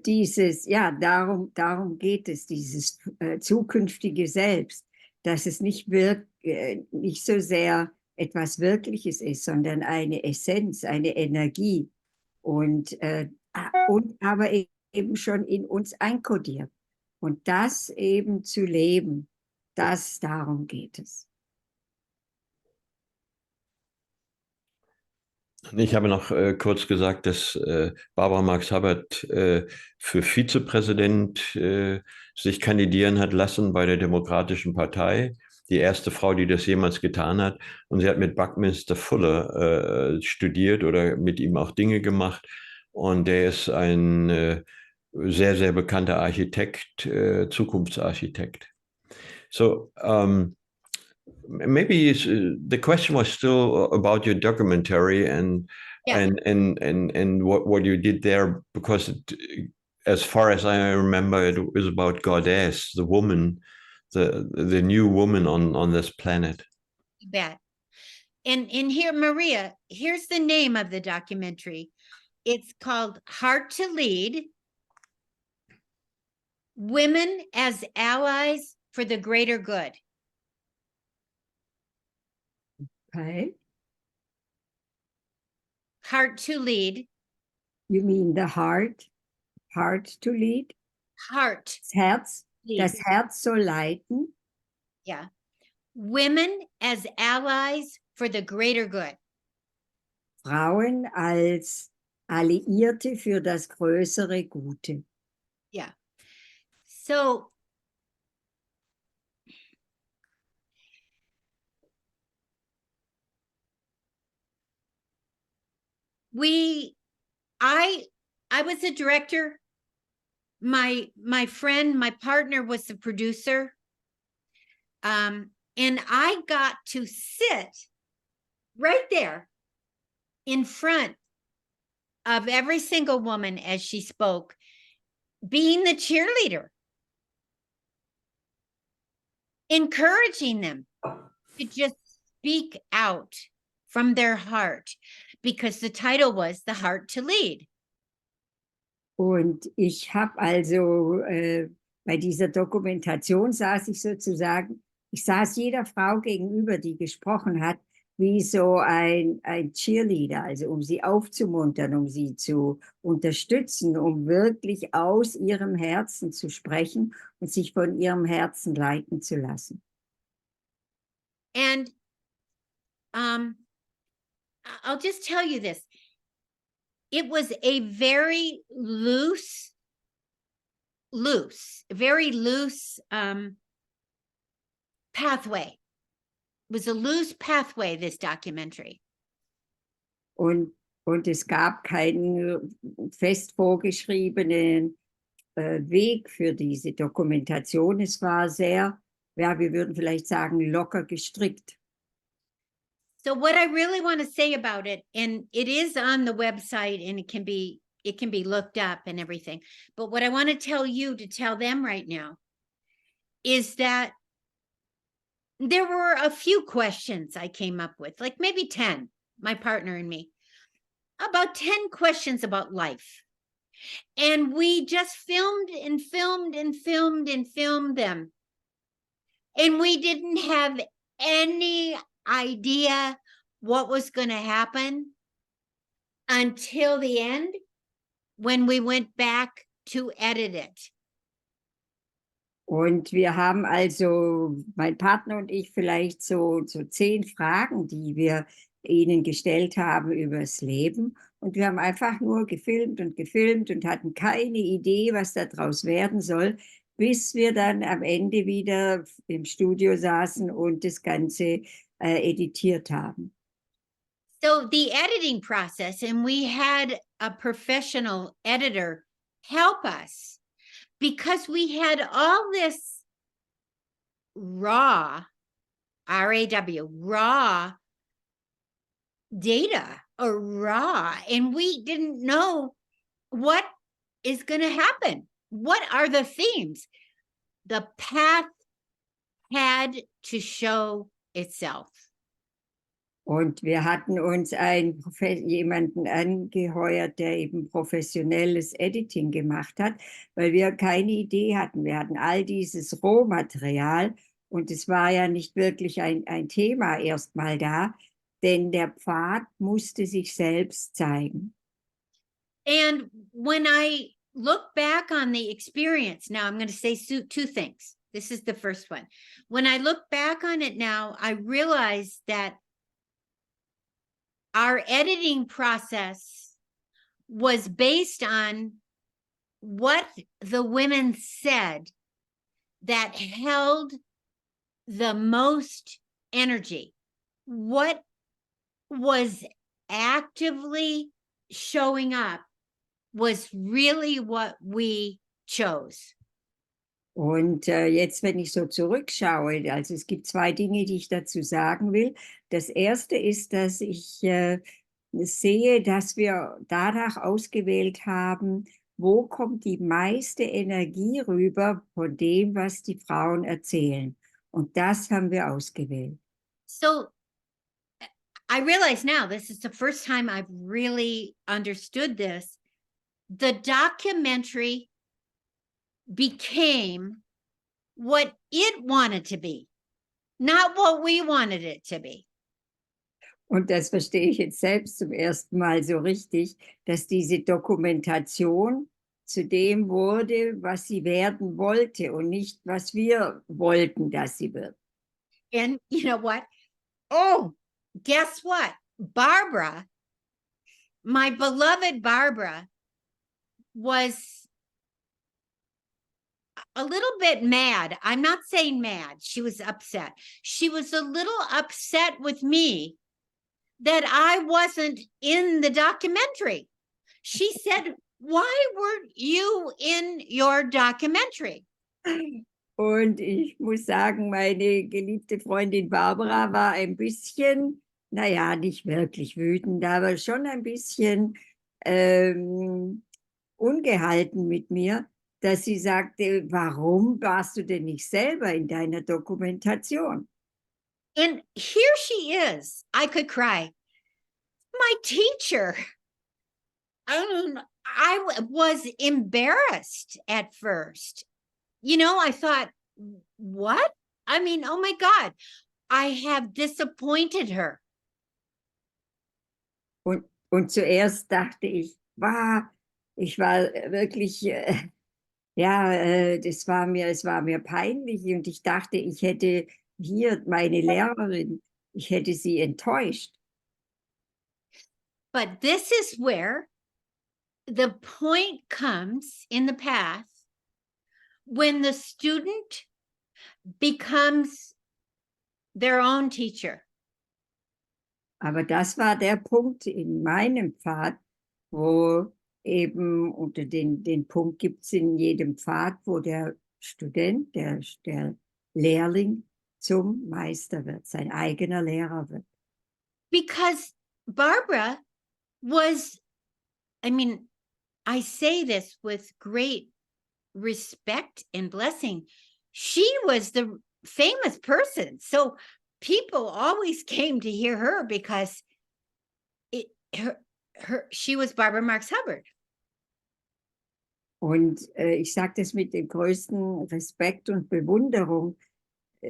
dieses, ja, darum geht es, dieses zukünftige Selbst, dass es nicht nicht so sehr etwas Wirkliches ist, sondern eine Essenz, eine Energie und aber eben schon in uns einkodiert. Und das eben zu leben, darum geht es.
Ich habe noch kurz gesagt, dass Barbara Marx-Hubbard für Vizepräsident sich kandidieren hat lassen bei der Demokratischen Partei. Die erste Frau, die das jemals getan hat. Und sie hat mit Buckminster Fuller studiert oder mit ihm auch Dinge gemacht. Und der ist ein sehr, sehr bekannter Architekt, Zukunftsarchitekt. So, maybe the question was still about your documentary and what you did there, because as far as I remember, it was about Goddess, the woman, the new woman on this planet.
You bet. And here, Maria, here's the name of the documentary. It's called Heart to Lead: Women as Allies for the Greater Good.
Okay.
Heart to Lead.
You mean the heart to lead?
Heart.
Das Herz soll leiten.
Yeah. Women as Allies for the Greater Good.
Frauen als Alliierte für das größere Gute.
Yeah. So I was a director. My friend, my partner was the producer. And I got to sit right there in front of every single woman as she spoke, being the cheerleader, encouraging them to just speak out from their heart, because the title was The Heart to Lead.
Und ich habe also bei dieser Dokumentation saß jeder Frau gegenüber, die gesprochen hat, wie so ein Cheerleader, also um sie aufzumuntern, um sie zu unterstützen, um wirklich aus ihrem Herzen zu sprechen und sich von ihrem Herzen leiten zu lassen.
And I'll just tell you this. It was a very loose pathway. It was a loose pathway, this documentary.
Und es gab keinen fest vorgeschriebenen Weg für diese Dokumentation. Es war sehr, ja, wir würden vielleicht sagen, locker gestrickt.
So what I really want to say about it, and it is on the website and it can be looked up and everything, but what I want to tell you to tell them right now is that there were a few questions I came up with, like maybe 10, my partner and me, about 10 questions about life. And we just filmed and filmed and filmed and filmed them. And we didn't have any idea what was going to happen until the end, when we went back to edit it.
Und wir haben also, mein Partner und ich, vielleicht so 10 Fragen, die wir ihnen gestellt haben über das Leben. Und wir haben einfach nur gefilmt und hatten keine Idee, was daraus werden soll, bis wir dann am Ende wieder im Studio saßen und das Ganze editiert haben.
So the editing process, and we had a professional editor help us, because we had all this raw, R-A-W, raw data, or raw, and we didn't know what is going to happen. What are the themes? The path had to show itself.
Und wir hatten uns jemanden angeheuert, der eben professionelles Editing gemacht hat, weil wir keine Idee hatten. Wir hatten all dieses Rohmaterial Und es war ja nicht wirklich ein Thema erstmal da, denn der Pfad musste sich selbst zeigen.
And when I look back on the experience, now I'm going to say two things. This is the first one. When I look back on it now, I realize that our editing process was based on what the women said that held the most energy. What was actively showing up was really what we chose.
Und jetzt, wenn ich so zurückschaue, also es gibt zwei Dinge, die ich dazu sagen will. Das erste ist, dass ich sehe, dass wir danach ausgewählt haben, wo kommt die meiste Energie rüber von dem, was die Frauen erzählen. Und das haben wir ausgewählt.
So I realize now, this is the first time I've really understood this. The documentary became what it wanted to be, not what we wanted it to be.
Und das verstehe ich jetzt selbst zum ersten Mal so richtig, dass diese Dokumentation zu dem wurde, was sie werden wollte und nicht, was wir wollten, dass sie wird.
And you know what? Oh, guess what? Barbara, my beloved Barbara, was a little bit mad. I'm not saying mad. She was upset. She was a little upset with me that I wasn't in the documentary. She said, "Why weren't you in your documentary?"
Und ich muss sagen, meine geliebte Freundin Barbara war ein bisschen, naja, nicht wirklich wütend, aber schon ein bisschen ungehalten mit mir, dass sie sagte, warum warst du denn nicht selber in deiner Dokumentation?
And here she is. I could cry. My teacher. I was embarrassed at first. You know, I thought, what? I mean, oh my God, I have disappointed her.
Und zuerst dachte ich, ich war wirklich, es war mir peinlich und ich dachte, ich hätte hier meine Lehrerin, ich hätte sie enttäuscht.
But this is where the point comes in the path when the student becomes their own teacher.
Aber das war der Punkt in meinem Pfad, wo eben, unter den Punkt gibt es in jedem Pfad, wo der Student, der Lehrling zum Meister wird, sein eigener Lehrer wird.
Because Barbara was, I mean, I say this with great respect and blessing. She was the famous person. So people always came to hear her because she was Barbara Marx Hubbard.
Und ich sage das mit dem größten Respekt und Bewunderung,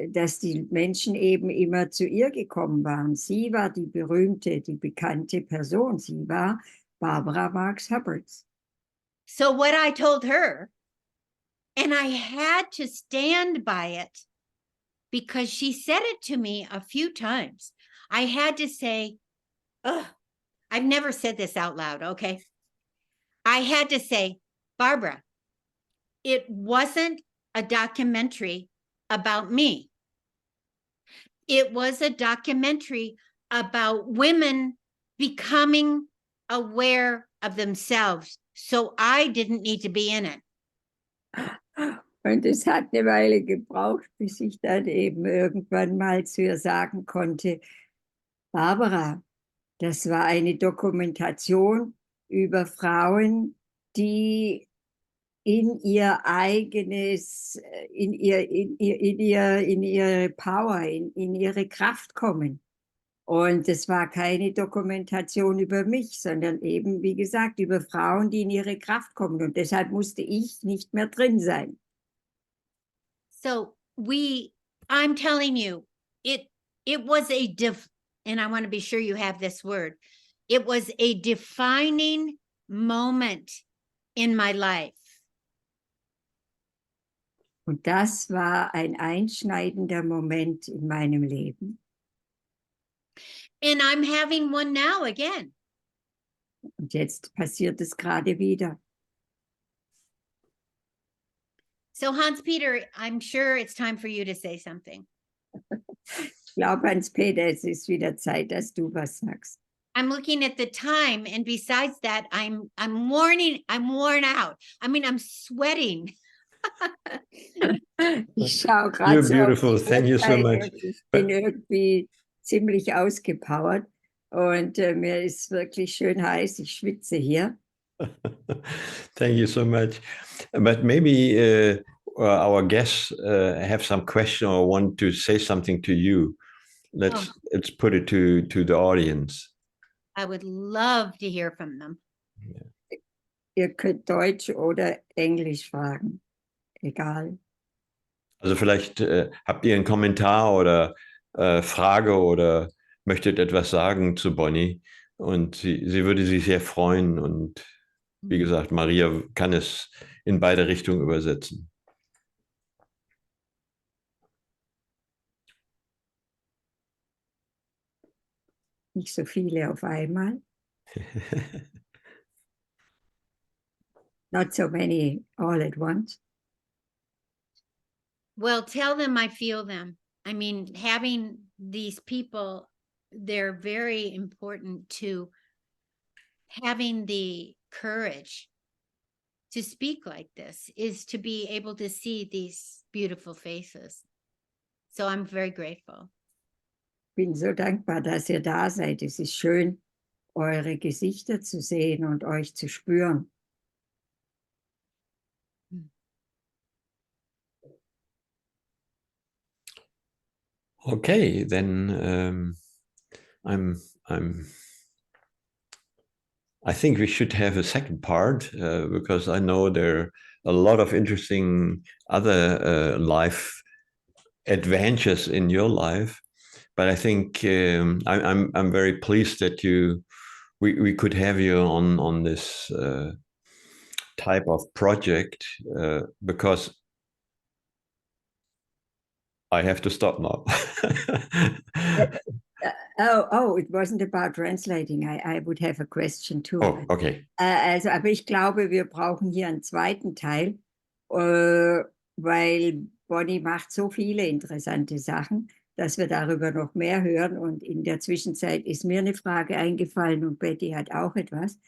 dass die Menschen eben immer zu ihr gekommen waren. Sie war die berühmte, die bekannte Person. Sie war Barbara Marx Hubbard.
So what I told her, and I had to stand by it because she said it to me a few times. I had to say, I've never said this out loud, okay? I had to say, Barbara, it wasn't a documentary about me. It was a documentary about women becoming aware of themselves. So I didn't need to be in it.
Und es hat eine Weile gebraucht, bis ich dann eben irgendwann mal zu ihr sagen konnte, Barbara, das war eine Dokumentation über Frauen, die in ihr eigenes, in ihre Power, in ihre Kraft kommen. Und es war keine Dokumentation über mich, sondern eben, wie gesagt, über Frauen, die in ihre Kraft kommen. Und deshalb musste ich nicht mehr drin sein.
So we I'm telling you, it was and I want to be sure you have this word. It was a defining moment in my life.
Und das war ein einschneidender Moment in meinem Leben.
And I'm having one now again.
Und jetzt passiert es gerade wieder.
So Hans-Peter, I'm sure it's time for you to say something.
Ich glaube, Hans-Peter, es ist wieder Zeit, dass du was sagst.
I'm looking at the time, and besides that, I'm worn out. I mean, I'm sweating.
Ich schaue gerade
You're
so auf
beautiful.
die
Thank you so
Uhrzeit
much.
und ich bin irgendwie ziemlich ausgepowert und mir ist wirklich schön heiß. Ich schwitze hier.
Thank you so much. But maybe our guests have some question or want to say something to you. Let's put it to the audience.
I would love to hear from them.
Ihr könnt Deutsch oder Englisch fragen. Egal.
Also vielleicht habt ihr einen Kommentar oder Frage oder möchtet etwas sagen zu Bonnie und sie würde sich sehr freuen und wie gesagt, Maria kann es in beide Richtungen übersetzen.
Nicht so viele auf einmal. Not so many all at once.
Well, tell them I feel them. I mean, having these people, they're very important to having the courage to speak like this, is to be able to see these beautiful faces. So I'm very grateful.
Ich bin so dankbar, dass ihr da seid. Es ist schön, eure Gesichter zu sehen und euch zu spüren.
Okay, then I think we should have a second part because I know there are a lot of interesting other life adventures in your life. But I think I'm very pleased that we could have you on this type of project because I have to stop now.
It wasn't about translating. I would have a question too.
Oh, okay.
Also, aber ich glaube, wir brauchen hier einen zweiten Teil, weil Bonnie macht so viele interessante Sachen, dass wir darüber noch mehr hören. Und in der Zwischenzeit ist mir eine Frage eingefallen und Betty hat auch etwas.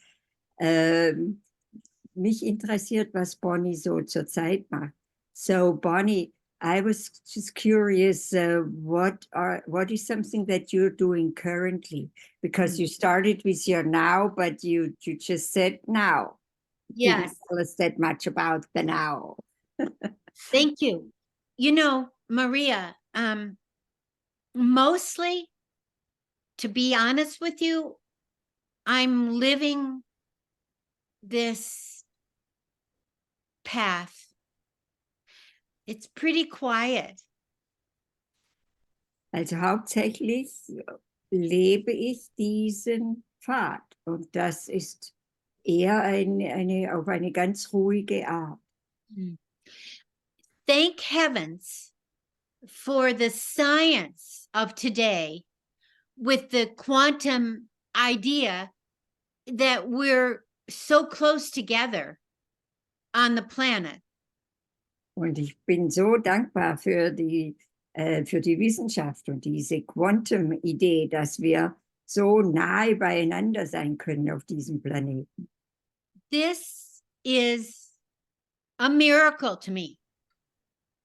Mich interessiert, was Bonnie so zurzeit macht. So Bonnie, I was just curious, what is something that you're doing currently? Because you started with your now, but you just said now.
Yes.
Didn't tell us that much about the now.
Thank you. You know, Maria, mostly, to be honest with you, I'm living this path. It's pretty quiet.
Also hauptsächlich lebe ich diesen Pfad und das ist eher auf eine ganz ruhige Art.
Thank heavens for the science of today with the quantum idea that we're so close together on the planet.
Und ich bin so dankbar für die Wissenschaft und diese Quantum-Idee, dass wir so nahe beieinander sein können auf diesem Planeten.
This is a miracle to me.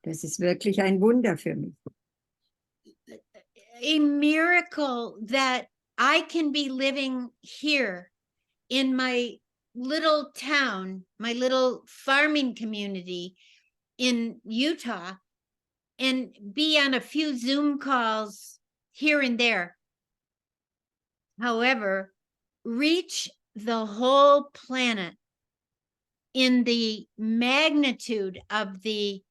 Das ist wirklich ein Wunder für mich.
A miracle that I can be living here in my little town, my little farming community in Utah, and be on a few Zoom calls here and there. However, reach the whole planet in the magnitude of the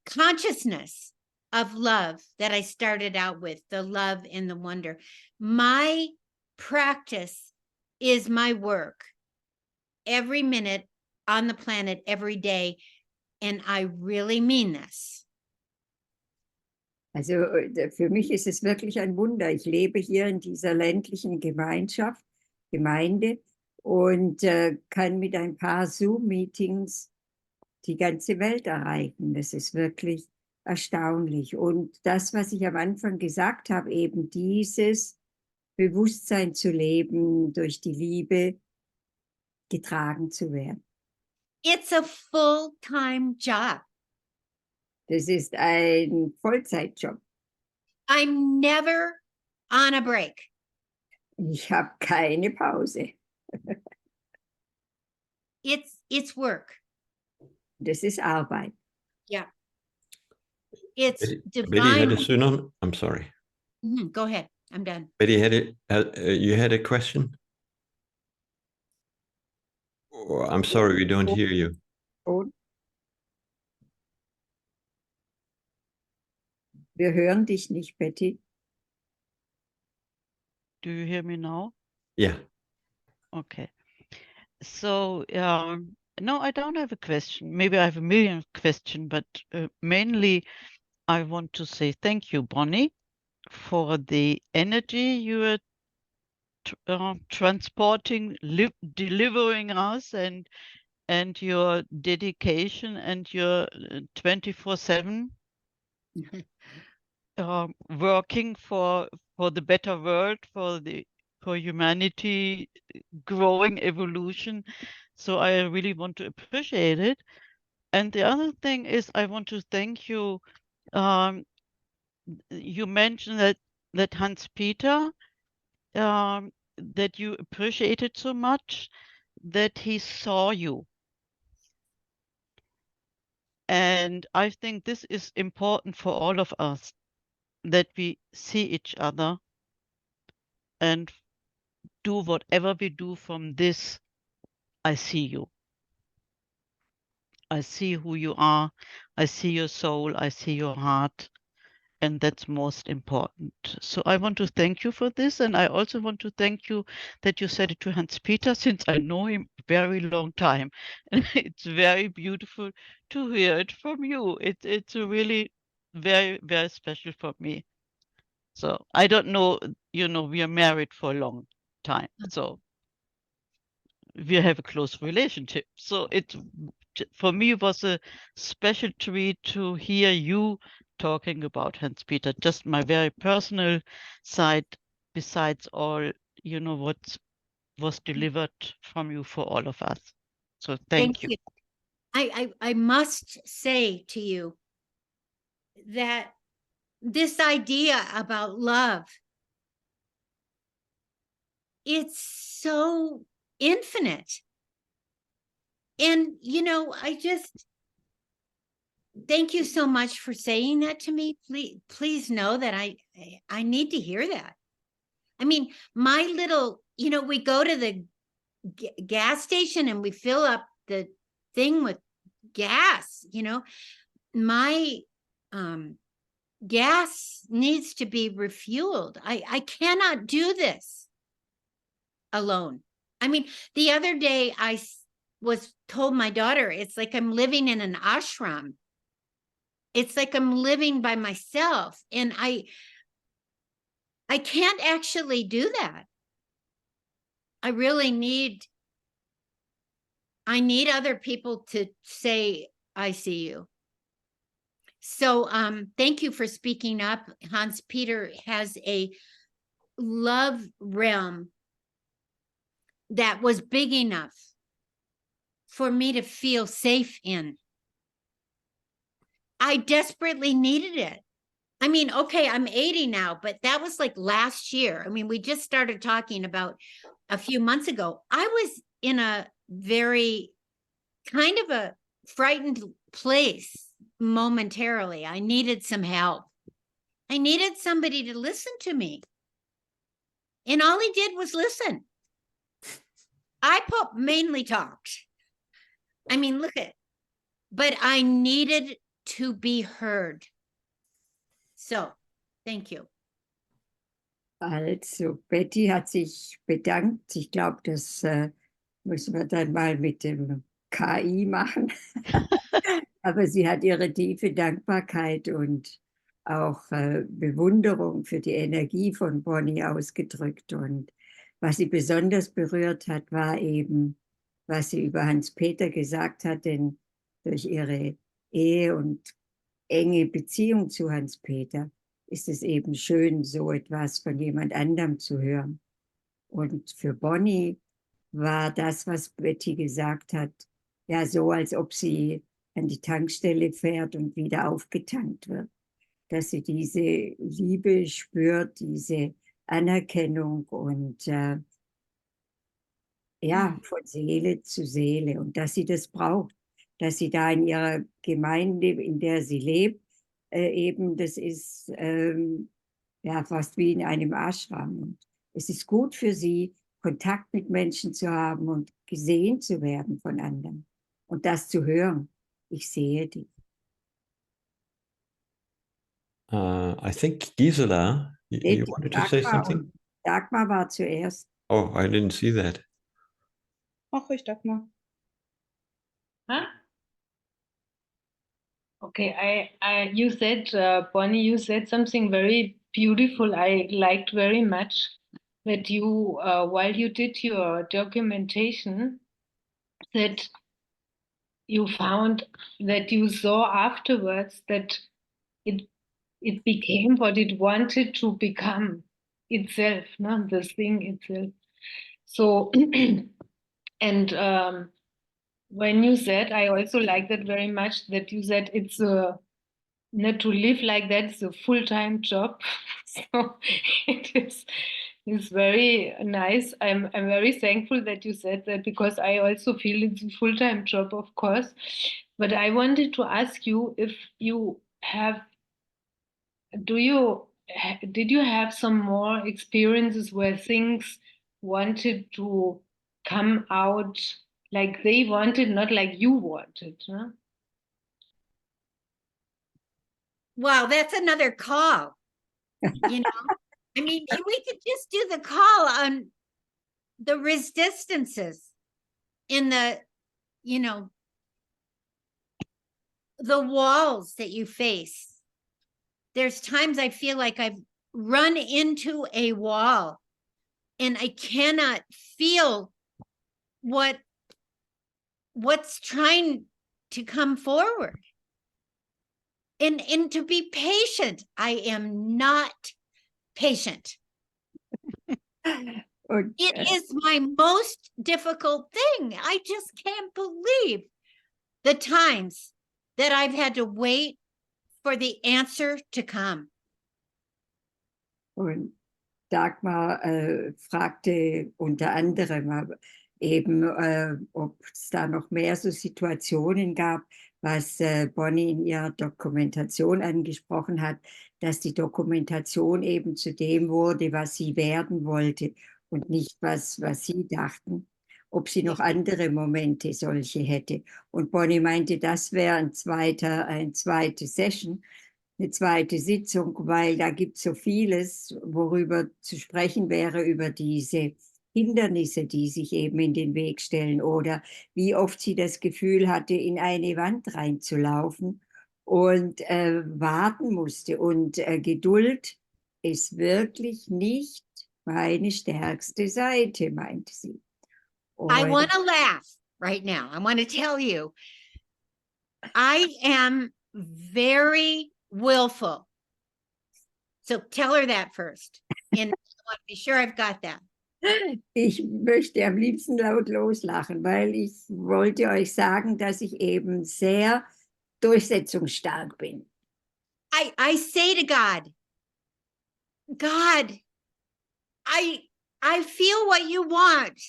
consciousness of love that I started out with, the love and the wonder. My practice is my work every minute on the planet, every day. And I really mean this.
Also für mich ist es wirklich ein Wunder. Ich lebe hier in dieser ländlichen Gemeinde und kann mit ein paar Zoom-Meetings die ganze Welt erreichen. Das ist wirklich erstaunlich. Und das, was ich am Anfang gesagt habe, eben dieses Bewusstsein zu leben, durch die Liebe getragen zu werden.
It's a full-time job.
Das ist ein Vollzeitjob.
I'm never on a break.
Ich habe keine Pause.
It's work.
Das ist Arbeit.
Yeah. It's
Betty had
divine.
I'm sorry.
Go ahead. I'm done.
Betty you had a question? Oh, I'm sorry, we don't hear you.
Und wir hören dich nicht, Betty.
Do you hear me now?
Yeah.
Okay. So, no, I don't have a question. Maybe I have a million questions, but mainly I want to say thank you, Bonnie, for the energy you are transporting, delivering us, and your dedication and your 24/7 working for the better world, for humanity, growing evolution. So I really want to appreciate it. And the other thing is, I want to thank you. You mentioned that Hans Peter, that you appreciated so much, that he saw you. And I think this is important for all of us, that we see each other and do whatever we do from this. I see you. I see who you are. I see your soul. I see your heart. And that's most important. So I want to thank you for this. And I also want to thank you that you said it to Hans Peter, since I know him a very long time. And it's very beautiful to hear it from you. It's really very, very special for me. So I don't know, we are married for a long time. So we have a close relationship. So for me, it was a special treat to hear you talking about Hans Peter, just my very personal side, besides all, what was delivered from you for all of us. So thank you.
I must say to you that this idea about love, it's so infinite. And, I just thank you so much for saying that to me. Please know that I need to hear that. I mean, my little, we go to the gas station and we fill up the thing with gas, my gas needs to be refueled. I cannot do this alone. I mean, the other day I was told my daughter, it's like I'm living in an ashram. It's like I'm living by myself, and I can't actually do that. I really need other people to say, I see you. So thank you for speaking up. Hans Peter has a love realm that was big enough for me to feel safe in. I desperately needed it. I mean, okay, I'm 80 now, but that was like last year. I mean, we just started talking about a few months ago. I was in a very kind of a frightened place momentarily. I needed some help. I needed somebody to listen to me. And all he did was listen. I mainly talked. I mean, look at, but I needed to be heard. So, thank you.
Also, Betty hat sich bedankt. Ich glaube, das müssen wir dann mal mit dem KI machen. Aber sie hat ihre tiefe Dankbarkeit und auch Bewunderung für die Energie von Bonnie ausgedrückt. Und was sie besonders berührt hat, war eben, was sie über Hans-Peter gesagt hat, denn durch ihre Ehe und enge Beziehung zu Hans-Peter ist es eben schön, so etwas von jemand anderem zu hören. Und für Bonnie war das, was Betty gesagt hat, ja so, als ob sie an die Tankstelle fährt und wieder aufgetankt wird. Dass sie diese Liebe spürt, diese Anerkennung und ja, von Seele zu Seele und dass sie das braucht, dass sie da in ihrer Gemeinde, in der sie lebt, eben, das ist ja fast wie in einem Ashram. Und es ist gut für sie, Kontakt mit Menschen zu haben und gesehen zu werden von anderen und das zu hören. Ich sehe dich.
I think Gisela, you wanted to say something?
Dagmar war zuerst.
Oh, I didn't see that.
Ach, ich Dagmar.
Huh? Okay, you said, Bonnie, you said something very beautiful. I liked very much that you, while you did your documentation, that you found that you saw afterwards that it became what it wanted to become itself, no? The thing itself. So, and when you said, I also like that very much, that you said it's not to live like that is a full-time job. So it's very nice. I'm very thankful that you said that, because I also feel it's a full-time job, of course. But I wanted to ask you if you have, did you have some more experiences where things wanted to come out like they wanted, not like you wanted, huh?
Wow, that's another call. You know, I mean, we could just do the call on the resistances in the, you know, the walls that you face. There's times I feel like I've run into a wall and I cannot feel what's trying to come forward. And to be patient, I am not patient. It is my most difficult thing. I just can't believe the times that I've had to wait for the answer to come.
Und Dagmar fragte unter anderem eben, ob es da noch mehr so Situationen gab, was Bonnie in ihrer Dokumentation angesprochen hat, dass die Dokumentation eben zu dem wurde, was sie werden wollte und nicht was sie dachten. Ob sie noch andere Momente solche hätte. Und Bonnie meinte, das wäre eine zweite Session, eine zweite Sitzung, weil da gibt es so vieles, worüber zu sprechen wäre, über diese Hindernisse, die sich eben in den Weg stellen oder wie oft sie das Gefühl hatte, in eine Wand reinzulaufen und warten musste. Und Geduld ist wirklich nicht meine stärkste Seite, meinte sie.
I want to laugh right now. I want to tell you, I am very willful. So tell her that first. And I want to be sure I've got that.
Ich möchte am liebsten laut loslachen, weil ich wollte euch sagen, dass ich eben sehr durchsetzungsstark bin.
I say to God, I feel what you want.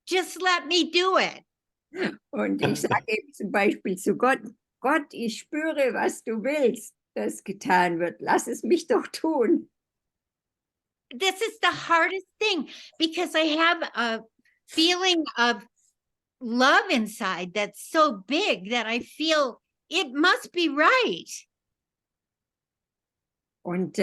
Just let me do it.
Und ich sage eben zum Beispiel zu Gott, Gott, ich spüre, was du willst, dass getan wird. Lass es mich doch tun.
This is the hardest thing because I have a feeling of love inside that's so big that I feel it must be right.
Und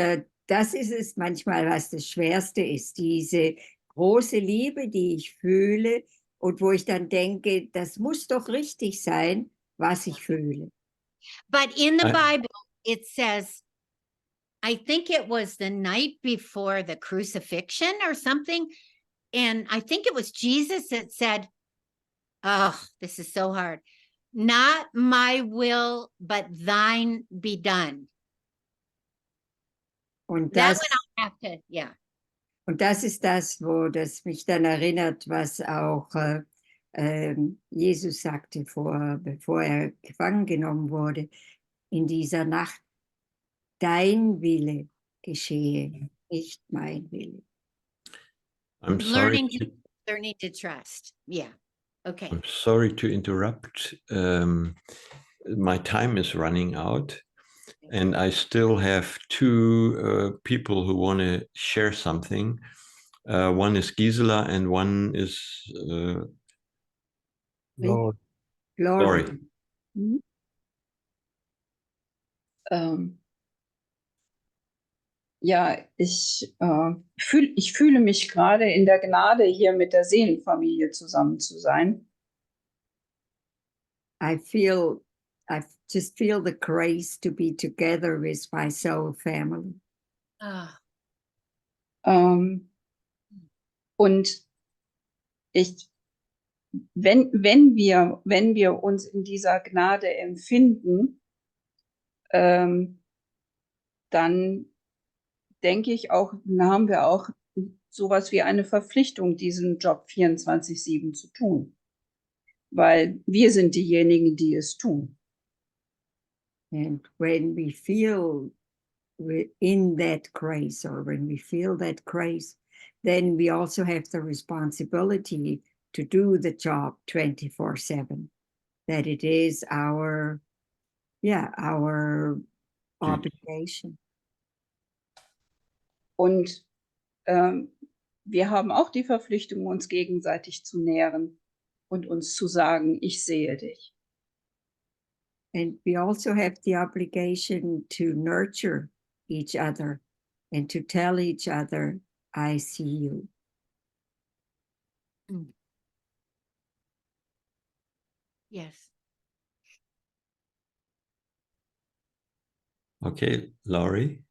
das ist es manchmal, was das Schwerste ist, diese große Liebe, die ich fühle und wo ich dann denke, das muss doch richtig sein, was ich fühle.
But in the
I-
Bible, it says, I think it was the night before the crucifixion or something. And I think it was Jesus that said, oh, this is so hard. Not my will, but thine be done.
Und
That
das,
one I'll have to, yeah.
und das ist das, wo das mich dann erinnert, was auch Jesus sagte, bevor er gefangen genommen wurde, in dieser Nacht, dein Wille geschehe, nicht mein Wille.
I'm sorry.
Learning to trust. Yeah. Okay.
I'm sorry to interrupt. My time is running out, and I still have two people who want to share something. One is Gisela, and one is
Glory.
Lori.
Mhm.
Ja, ich fühle mich gerade in der Gnade, hier mit der Seelenfamilie zusammen zu sein.
I just feel the grace to be together with my soul family.
Ah,
Und wenn wir uns in dieser Gnade empfinden, dann denke ich auch, dann haben wir auch sowas wie eine Verpflichtung, diesen Job 24/7 zu tun. Weil wir sind diejenigen, die es tun.
And when we feel in that grace, or when we feel that grace, then we also have the responsibility to do the job 24/7. That it is our obligation.
Und wir haben auch die Verpflichtung, uns gegenseitig zu nähren und uns zu sagen, ich sehe dich.
And we also have the obligation to nurture each other and to tell each other, I see you.
yes.
Okay, Lori.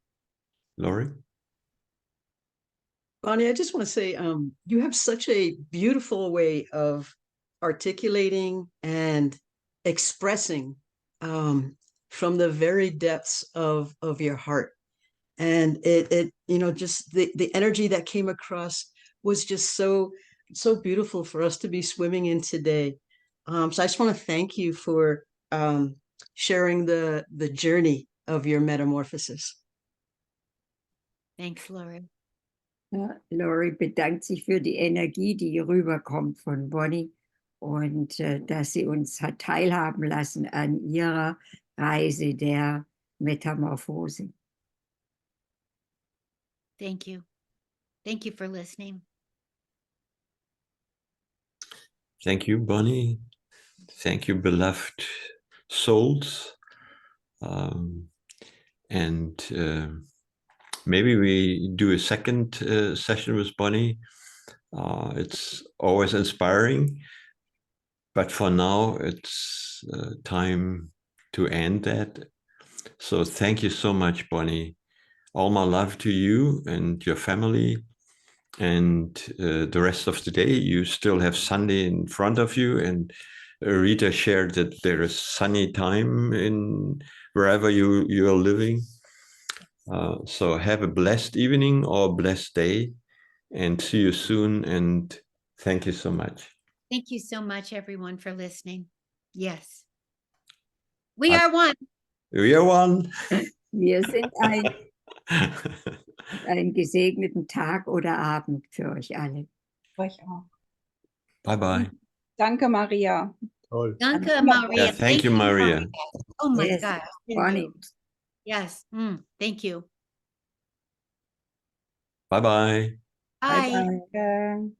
Bonnie, I just want to say you have such a beautiful way of articulating and expressing from the very depths of your heart. And it just the energy that came across was just so beautiful for us to be swimming in today. So I just want to thank you for sharing the journey of your metamorphosis.
Thanks, Lori.
Ja, Lori bedankt sich für die Energie, die rüberkommt von Bonnie und dass sie uns hat teilhaben lassen an ihrer Reise der Metamorphose.
Thank you. Thank you for listening.
Thank you, Bonnie. Thank you, beloved souls. And maybe we do a second session with Bonnie. It's always inspiring, but for now it's time to end that. So thank you so much, Bonnie. All my love to you and your family, and the rest of the day. You still have Sunday in front of you, and Rita shared that there is sunny time in wherever you are living. So have a blessed evening or blessed day, and see you soon. And thank you so much.
Thank you so much, everyone, for listening. Yes. We are one.
We are one.
Wir sind einen gesegneten Tag oder Abend für euch alle.
Euch auch.
Bye-bye.
Danke, Maria.
Toll.
Danke, Maria.
Yeah, thank you, Maria.
Oh my
Yes.
God.
Bonnie.
Yes. Thank you.
Bye-bye.
Bye.
Bye-bye.